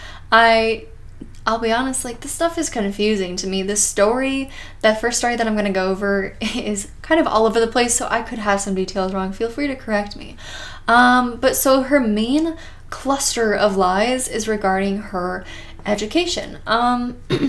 I'll be honest, like, this stuff is confusing to me. This story, that first story that I'm going to go over, is kind of all over the place, so I could have some details wrong. Feel free to correct me. But so her main cluster of lies is regarding her education.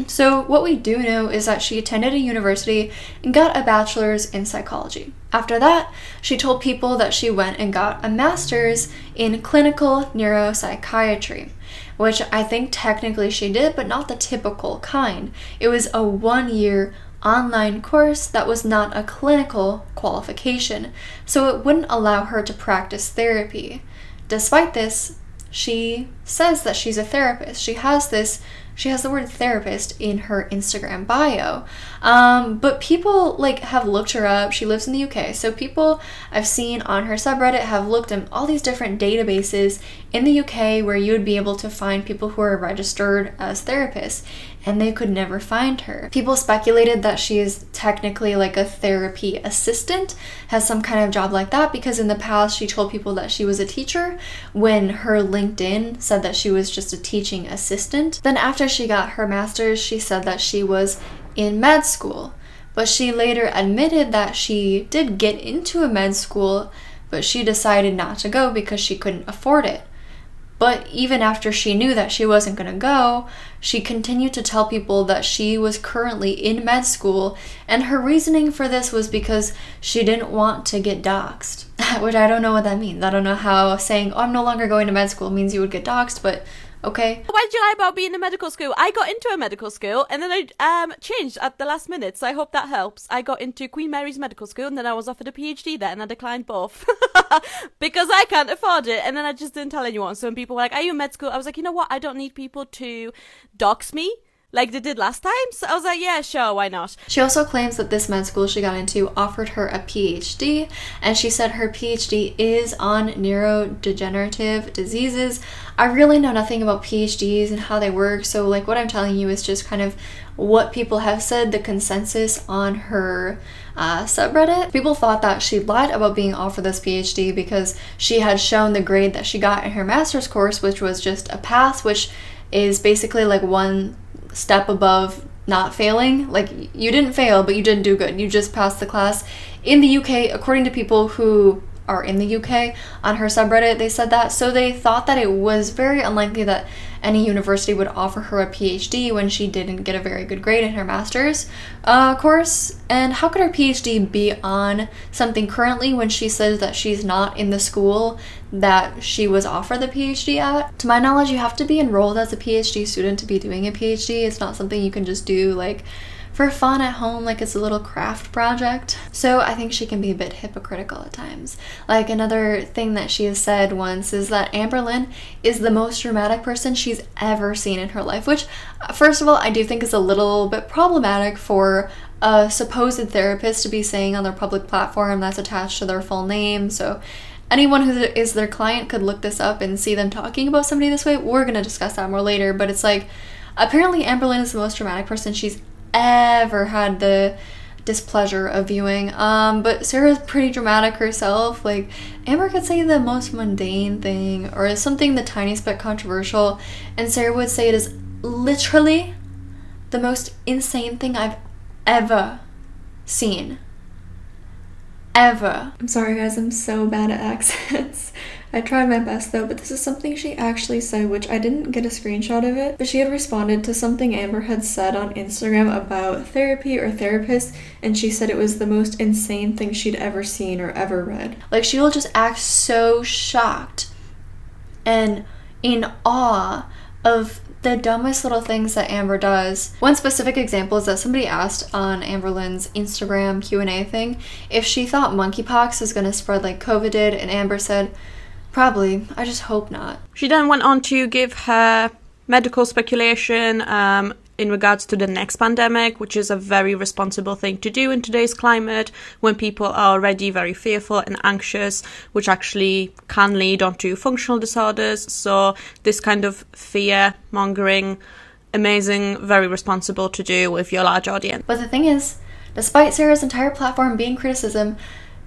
So what we do know is that she attended a university and got a bachelor's in psychology. After that, she told people that she went and got a master's in clinical neuropsychiatry, which I think technically she did, but not the typical kind. It was a 1-year online course that was not a clinical qualification, so it wouldn't allow her to practice therapy. Despite this, she says that she's a therapist. She has the word therapist in her Instagram bio. But people like have looked her up. She lives in the UK. So people I've seen on her subreddit have looked in all these different databases in the UK where you would be able to find people who are registered as therapists, and they could never find her. People speculated that she is technically like a therapy assistant, has some kind of job like that, because in the past she told people that she was a teacher when her LinkedIn said that she was just a teaching assistant. Then after she got her master's, she said that she was in med school, but she later admitted that she did get into a med school, but she decided not to go because she couldn't afford it. But even after she knew that she wasn't going to go, she continued to tell people that she was currently in med school, and her reasoning for this was because she didn't want to get doxxed, which I don't know what that means. I don't know how saying, oh, I'm no longer going to med school means you would get doxxed, but okay. Why did you lie about being in medical school? I got into a medical school and then I changed at the last minute, so I hope that helps. I got into Queen Mary's Medical School and then I was offered a PhD there and I declined both because I can't afford it, and then I just didn't tell anyone. So when people were like, are you in med school? I was like, you know what? I don't need people to dox me like they did last time. So I was like, yeah, sure, why not? She also claims that this med school she got into offered her a PhD, and she said her PhD is on neurodegenerative diseases. I really know nothing about PhDs and how they work, so like what I'm telling you is just kind of what people have said, the consensus on her subreddit. People thought that she lied about being offered this PhD because she had shown the grade that she got in her master's course, which was just a pass, which is basically like one step above not failing. Like, you didn't fail, but you didn't do good. You just passed the class. In the UK, according to people who are in the UK on her subreddit, they said that. So they thought that it was very unlikely that any university would offer her a PhD when she didn't get a very good grade in her master's course. And how could her PhD be on something currently when she says that she's not in the school that she was offered the PhD at? To my knowledge, you have to be enrolled as a PhD student to be doing a PhD. It's not something you can just do like for fun at home, like it's a little craft project. So I think she can be a bit hypocritical at times. Like, another thing that she has said once is that Amberlynn is the most dramatic person she's ever seen in her life, which first of all I do think is a little bit problematic for a supposed therapist to be saying on their public platform that's attached to their full name. So anyone who is their client could look this up and see them talking about somebody this way. We're gonna discuss that more later, but it's like, apparently Amberlynn is the most dramatic person she's ever had the displeasure of viewing. But Sarah's pretty dramatic herself. Like, Amber could say the most mundane thing or something the tiniest bit controversial, and Sarah would say it is literally the most insane thing I've ever seen. Ever. I'm sorry guys, I'm so bad at accents. I tried my best though, but this is something she actually said, which I didn't get a screenshot of it, but she had responded to something Amber had said on Instagram about therapy or therapists, and she said it was the most insane thing she'd ever seen or ever read. Like, she will just act so shocked and in awe of the dumbest little things that Amber does. One specific example is that somebody asked on Amberlynn's Instagram Q&A thing if she thought monkeypox was going to spread like COVID did, and Amber said, probably, I just hope not. She then went on to give her medical speculation in regards to the next pandemic, which is a very responsible thing to do in today's climate when people are already very fearful and anxious, which actually can lead on to functional disorders. So this kind of fear mongering, amazing, very responsible to do with your large audience. But the thing is, despite Sarah's entire platform being criticism,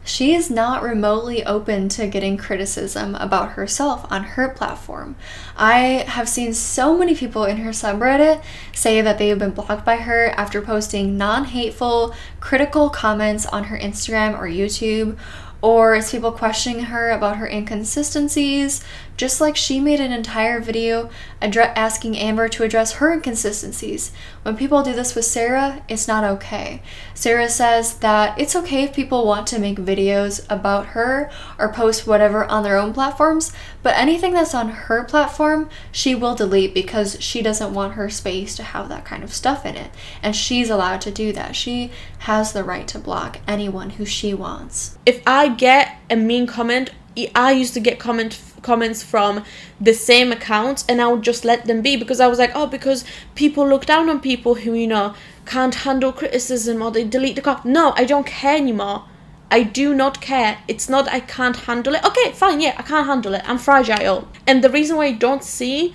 she is not remotely open to getting criticism about herself on her platform. I have seen so many people in her subreddit say that they have been blocked by her after posting non-hateful, critical comments on her Instagram or YouTube, or it's people questioning her about her inconsistencies, just like she made an entire video asking Amber to address her inconsistencies. When people do this with Sarah, it's not okay. Sarah says that it's okay if people want to make videos about her or post whatever on their own platforms, but anything that's on her platform, she will delete because she doesn't want her space to have that kind of stuff in it. And she's allowed to do that. She has the right to block anyone who she wants. If I get a mean comment, I used to get comments from the same accounts, and I would just let them be because I was like, oh, because people look down on people who, you know, can't handle criticism, or they delete the comment. No, I don't care anymore. I do not care. It's not I can't handle it. Okay, fine, yeah, I can't handle it. I'm fragile. And the reason why I don't see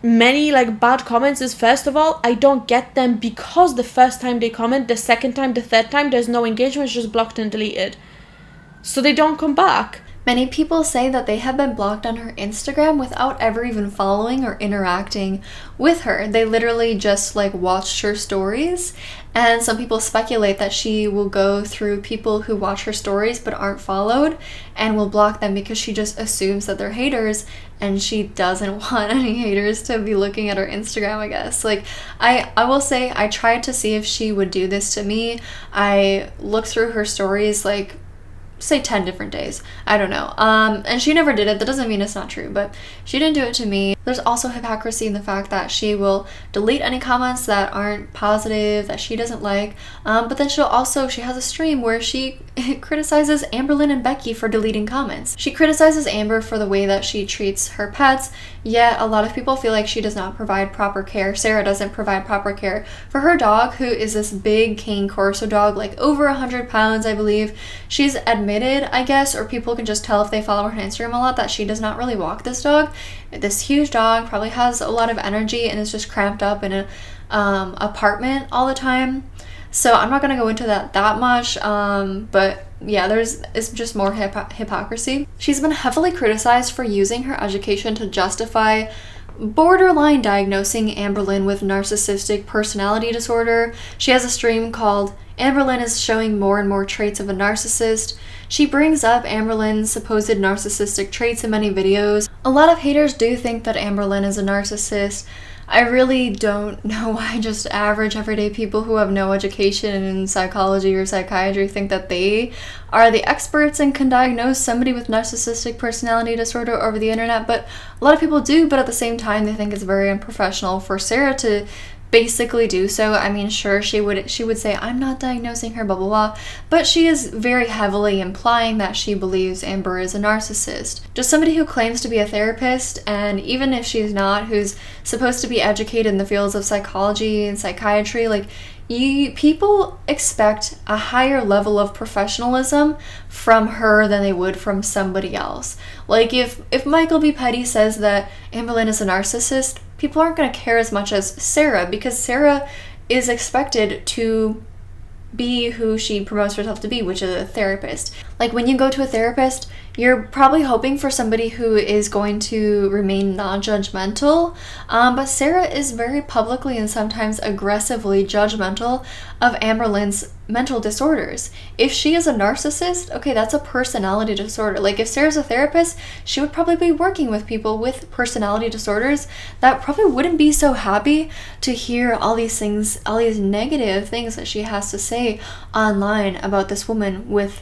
many like bad comments is, first of all, I don't get them because the first time they comment, the second time, the third time, there's no engagement, it's just blocked and deleted. So they don't come back. Many people say that they have been blocked on her Instagram without ever even following or interacting with her. They literally just like watched her stories, and some people speculate that she will go through people who watch her stories but aren't followed and will block them because she just assumes that they're haters, and she doesn't want any haters to be looking at her Instagram, I guess. Like, I will say I tried to see if she would do this to me. I looked through her stories like say 10 different days. I don't know. And she never did it. That doesn't mean it's not true, but she didn't do it to me. There's also hypocrisy in the fact that she will delete any comments that aren't positive, that she doesn't like. But then she has a stream where she criticizes Amberlynn and Becky for deleting comments. She criticizes Amber for the way that she treats her pets, yet a lot of people feel like she does not provide proper care. Sarah doesn't provide proper care for her dog, who is this big Cane Corso dog, like over 100 pounds, I believe. She's admitted, I guess, or people can just tell if they follow her on Instagram a lot, that she does not really walk this dog. This huge dog probably has a lot of energy and is just cramped up in an apartment all the time. So I'm not going to go into that much, but yeah, it's just more hypocrisy. She's been heavily criticized for using her education to justify borderline diagnosing Amberlynn with narcissistic personality disorder. She has a stream called Amberlynn is Showing More and More Traits of a Narcissist. She brings up Amberlynn's supposed narcissistic traits in many videos. A lot of haters do think that Amberlynn is a narcissist. I really don't know why just average everyday people who have no education in psychology or psychiatry think that they are the experts and can diagnose somebody with narcissistic personality disorder over the internet, but a lot of people do, but at the same time they think it's very unprofessional for Sarah to basically do so. I mean, sure, she would say, I'm not diagnosing her, blah, blah, blah, but she is very heavily implying that she believes Amber is a narcissist. Just somebody who claims to be a therapist, and even if she's not, who's supposed to be educated in the fields of psychology and psychiatry, like, people expect a higher level of professionalism from her than they would from somebody else. Like, if MichaelBePetty says that Amberlynn is a narcissist, people aren't going to care as much as Sarah, because Sarah is expected to be who she promotes herself to be, which is a therapist. Like, when you go to a therapist, you're probably hoping for somebody who is going to remain non-judgmental, but Sarah is very publicly and sometimes aggressively judgmental of Amberlynn's mental disorders. If she is a narcissist, okay, that's a personality disorder. Like, if Sarah's a therapist, she would probably be working with people with personality disorders that probably wouldn't be so happy to hear all these things, all these negative things that she has to say online about this woman with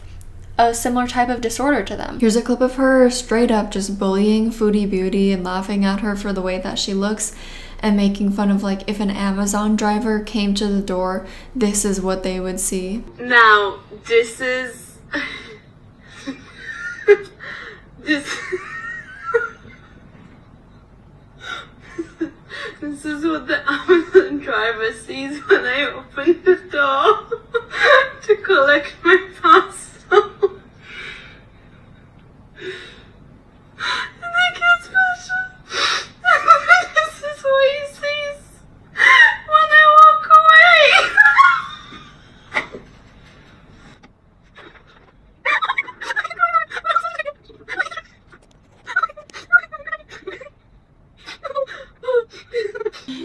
a similar type of disorder to them. Here's a clip of her straight up just bullying Foodie Beauty and laughing at her for the way that she looks and making fun of, like, if an Amazon driver came to the door, this is what they would see. Now, this is... This is what the Amazon driver sees when I open the door to collect my parcel. And I get special. This is what he sees when I walk away.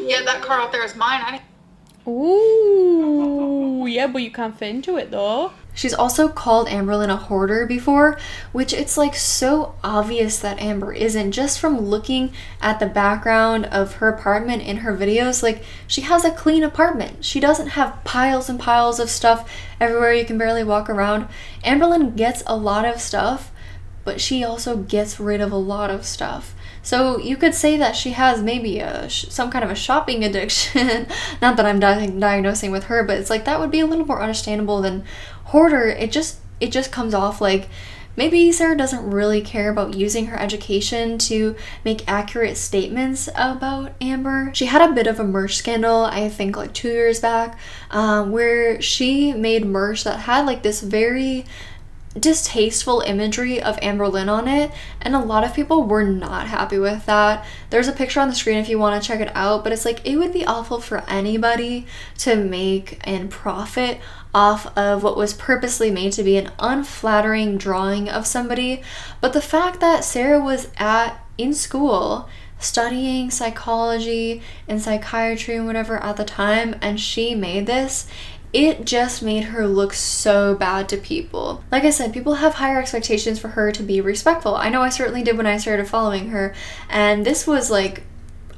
Yeah, that car out there is mine. Ooh, yeah, but you can't fit into it though. She's also called Amberlynn a hoarder before, which it's like so obvious that Amber isn't, just from looking at the background of her apartment in her videos. Like, she has a clean apartment. She doesn't have piles and piles of stuff everywhere you can barely walk around. Amberlynn gets a lot of stuff, but she also gets rid of a lot of stuff. So you could say that she has maybe some kind of a shopping addiction. Not that I'm diagnosing with her, but it's like that would be a little more understandable than hoarder. It just comes off like maybe Sarah doesn't really care about using her education to make accurate statements about Amber. She had a bit of a merch scandal, I think like 2 years back, where she made merch that had like this very distasteful imagery of Amberlynn on it, and a lot of people were not happy with that. There's a picture on the screen if you want to check it out, but it's like it would be awful for anybody to make and profit off of what was purposely made to be an unflattering drawing of somebody. But the fact that Sarah was in school studying psychology and psychiatry and whatever at the time, and she made this, it just made her look so bad to people. Like I said, people have higher expectations for her to be respectful. I know I certainly did when I started following her, and this was like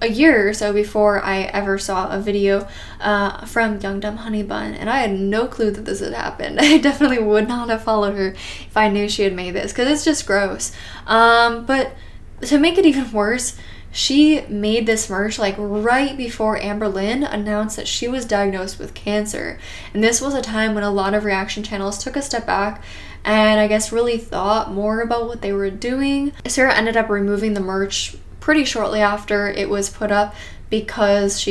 a year or so before I ever saw a video from Young Dumb Honey Bun, and I had no clue that this had happened. I definitely would not have followed her if I knew she had made this, because it's just gross. But to make it even worse, she made this merch like right before Amberlynn announced that she was diagnosed with cancer. And this was a time when a lot of reaction channels took a step back and I guess really thought more about what they were doing. Sarah ended up removing the merch pretty shortly after it was put up because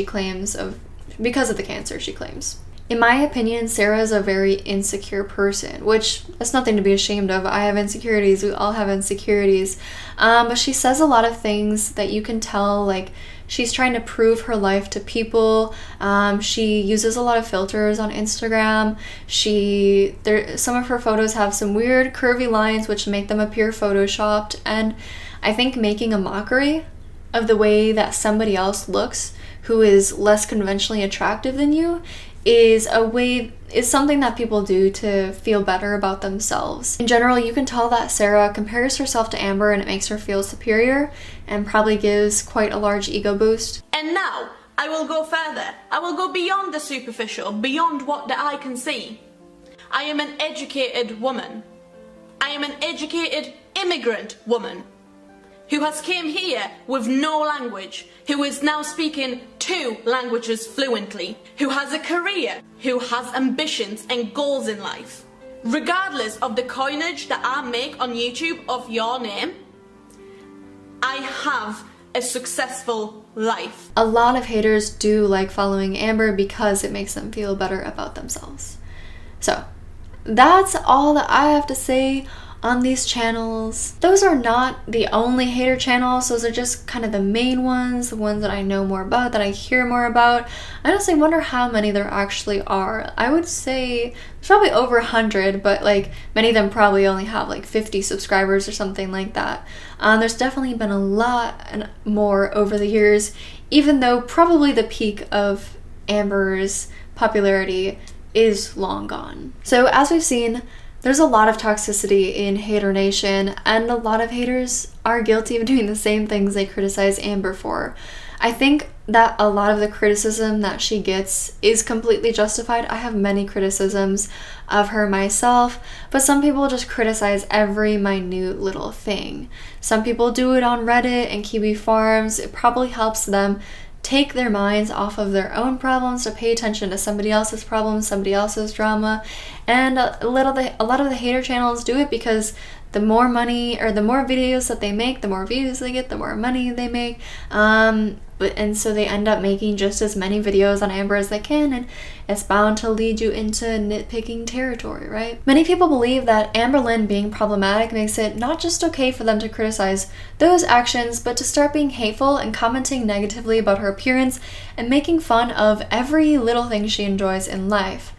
of the cancer, she claims. In my opinion, Sarah is a very insecure person, which that's nothing to be ashamed of. I have insecurities. We all have insecurities. But she says a lot of things that you can tell, like she's trying to prove her life to people. She uses a lot of filters on Instagram. Some of her photos have some weird curvy lines which make them appear photoshopped. And I think making a mockery of the way that somebody else looks who is less conventionally attractive than you is something that people do to feel better about themselves. In general, you can tell that Sarah compares herself to Amber and it makes her feel superior and probably gives quite a large ego boost. And now, I will go further. I will go beyond the superficial, beyond what the eye can see. I am an educated woman. I am an educated immigrant woman who has came here with no language, who is now speaking 2 languages fluently, who has a career, who has ambitions and goals in life. Regardless of the coinage that I make on YouTube of your name, I have a successful life. A lot of haters do like following Amber because it makes them feel better about themselves. So that's all that I have to say on these channels. Those are not the only hater channels. Those are just kind of the main ones, the ones that I know more about, that I hear more about. I honestly wonder how many there actually are. I would say there's probably over 100, but like many of them probably only have like 50 subscribers or something like that. There's definitely been a lot more over the years, even though probably the peak of Amber's popularity is long gone. So as we've seen, There's a lot of toxicity in Haydur Nation, and a lot of haters are guilty of doing the same things they criticize Amber for. I think that a lot of the criticism that she gets is completely justified. I have many criticisms of her myself, but some people just criticize every minute little thing. Some people do it on Reddit and Kiwi Farms. It probably helps them take their minds off of their own problems to pay attention to somebody else's problems, somebody else's drama. And a lot of the hater channels do it because the more money or the more videos that they make, the more views they get, the more money they make. And so they end up making just as many videos on Amber as they can, and it's bound to lead you into nitpicking territory, right? Many people believe that Amberlynn being problematic makes it not just okay for them to criticize those actions, but to start being hateful and commenting negatively about her appearance and making fun of every little thing she enjoys in life.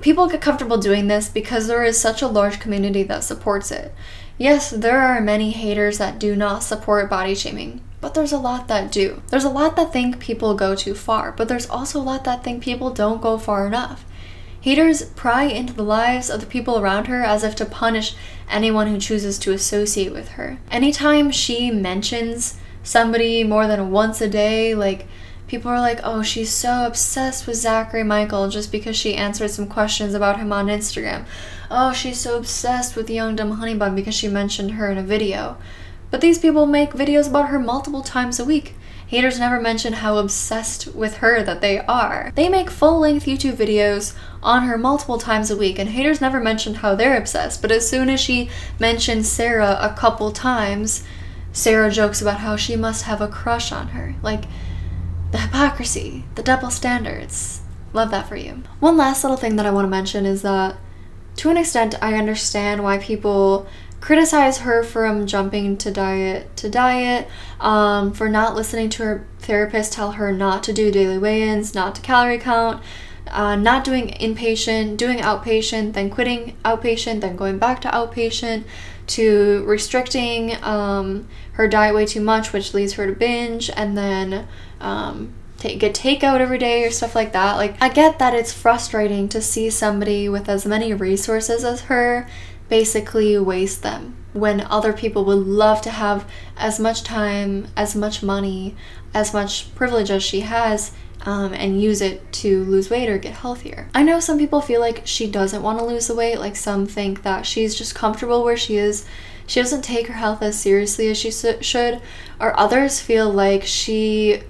People get comfortable doing this because there is such a large community that supports it. Yes, there are many haters that do not support body shaming, but there's a lot that do. There's a lot that think people go too far, but there's also a lot that think people don't go far enough. Haters pry into the lives of the people around her as if to punish anyone who chooses to associate with her. Anytime she mentions somebody more than once a day, like, people are like, oh, she's so obsessed with Zachary Michael just because she answered some questions about him on Instagram. Oh, she's so obsessed with Young Dumb Honey Bun because she mentioned her in a video. But these people make videos about her multiple times a week. Haters never mention how obsessed with her that they are. They make full-length YouTube videos on her multiple times a week, and haters never mention how they're obsessed. But as soon as she mentions Sarah a couple times, Sarah jokes about how she must have a crush on her. Like, the hypocrisy, the double standards. Love that for you. One last little thing that I want to mention is that, to an extent, I understand why people criticize her from jumping to diet, for not listening to her therapist tell her not to do daily weigh-ins, not to calorie count, not doing inpatient, doing outpatient, then quitting outpatient, then going back to outpatient, to restricting her diet way too much, which leads her to binge, and then get takeout every day or stuff like that. Like, I get that it's frustrating to see somebody with as many resources as her basically waste them when other people would love to have as much time, as much money, as much privilege as she has, and use it to lose weight or get healthier. I know some people feel like she doesn't want to lose the weight, like some think that she's just comfortable where she is. She doesn't take her health as seriously as she should, or others feel like she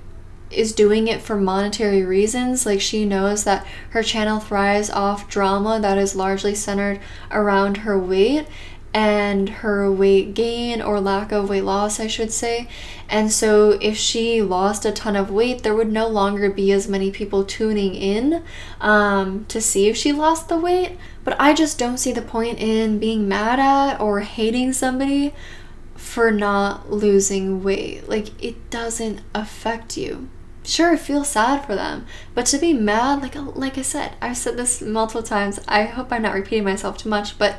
is doing it for monetary reasons, like she knows that her channel thrives off drama that is largely centered around her weight and her weight gain or lack of weight loss, I should say. And so if she lost a ton of weight, there would no longer be as many people tuning in to see if she lost the weight. But I just don't see the point in being mad at or hating somebody for not losing weight. Like, it doesn't affect you. Sure, feel sad for them, but to be mad, like I said, I've said this multiple times, I hope I'm not repeating myself too much, but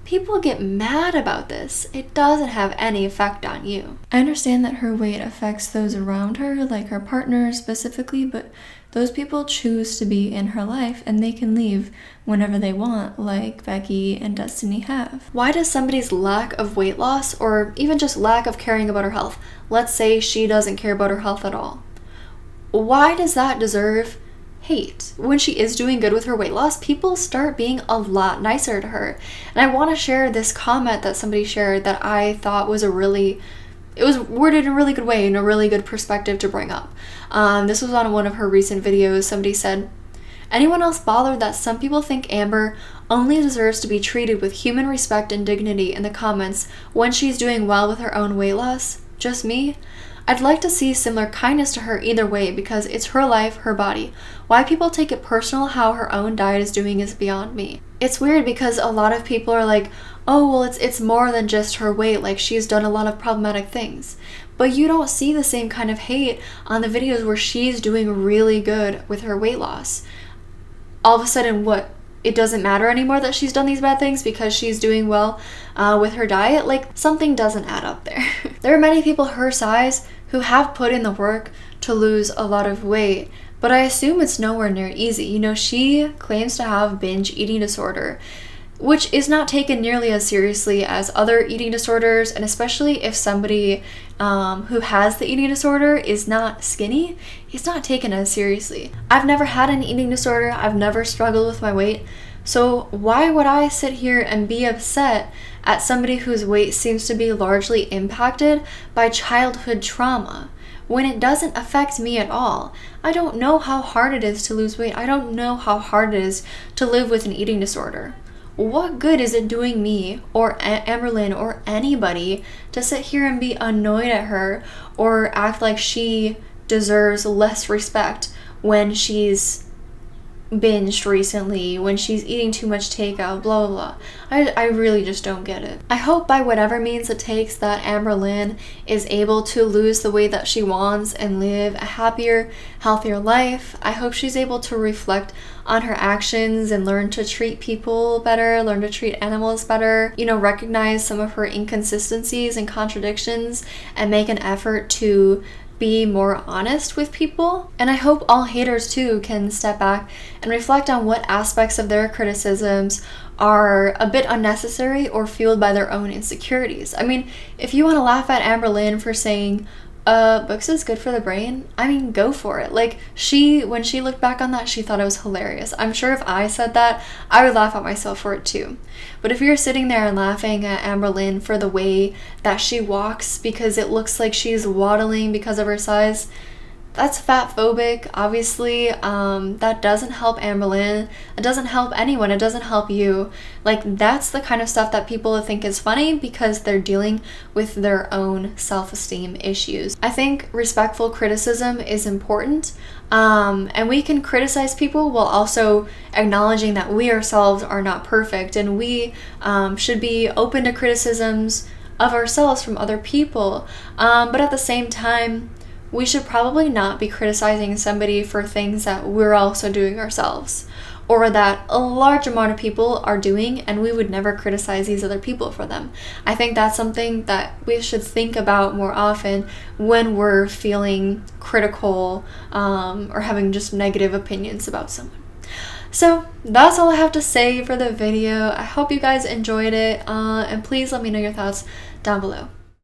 people get mad about this. It doesn't have any effect on you. I understand that her weight affects those around her, like her partner specifically, but those people choose to be in her life and they can leave whenever they want, like Becky and Destiny have. Why does somebody's lack of weight loss, or even just lack of caring about her health, let's say she doesn't care about her health at all, why does that deserve hate? When she is doing good with her weight loss, people start being a lot nicer to her. And I want to share this comment that somebody shared that I thought was it was worded in a really good way, in a really good perspective to bring up. This was on one of her recent videos. Somebody said, anyone else bothered that some people think Amber only deserves to be treated with human respect and dignity in the comments when she's doing well with her own weight loss? Just me? I'd like to see similar kindness to her either way, because it's her life, her body. Why people take it personal how her own diet is doing is beyond me. It's weird because a lot of people are like, oh, well, it's more than just her weight, like she's done a lot of problematic things. But you don't see the same kind of hate on the videos where she's doing really good with her weight loss. All of a sudden, what? It doesn't matter anymore that she's done these bad things because she's doing well with her diet? Like, something doesn't add up there. There are many people her size who have put in the work to lose a lot of weight, but I assume it's nowhere near easy. You know, she claims to have binge eating disorder. which is not taken nearly as seriously as other eating disorders, and especially if somebody who has the eating disorder is not skinny, it's not taken as seriously. I've never had an eating disorder, I've never struggled with my weight, so why would I sit here and be upset at somebody whose weight seems to be largely impacted by childhood trauma when it doesn't affect me at all? I don't know how hard it is to lose weight. I don't know how hard it is to live with an eating disorder. What good is it doing me or Amberlynn or anybody to sit here and be annoyed at her or act like she deserves less respect when she's binged recently, when she's eating too much takeout, blah blah blah. I really just don't get it. I hope by whatever means it takes that Amberlynn is able to lose the weight that she wants and live a happier, healthier life. I hope she's able to reflect on her actions and learn to treat people better, learn to treat animals better, you know, recognize some of her inconsistencies and contradictions and make an effort to be more honest with people. And I hope all haters too can step back and reflect on what aspects of their criticisms are a bit unnecessary or fueled by their own insecurities. I mean, if you want to laugh at Amberlynn for saying books is good for the brain, I mean, go for it. Like, when she looked back on that, she thought it was hilarious. I'm sure if I said that, I would laugh at myself for it too. But if you're sitting there and laughing at Amberlynn for the way that she walks because it looks like she's waddling because of her size, that's fat phobic, obviously. That doesn't help Amberlynn. It doesn't help anyone. It doesn't help you. Like, that's the kind of stuff that people think is funny because they're dealing with their own self-esteem issues. I think respectful criticism is important. And we can criticize people while also acknowledging that we ourselves are not perfect, and we should be open to criticisms of ourselves from other people. But at the same time, we should probably not be criticizing somebody for things that we're also doing ourselves, or that a large amount of people are doing, and we would never criticize these other people for them. I think that's something that we should think about more often when we're feeling critical or having just negative opinions about someone. So that's all I have to say for the video. I hope you guys enjoyed it, and please let me know your thoughts down below.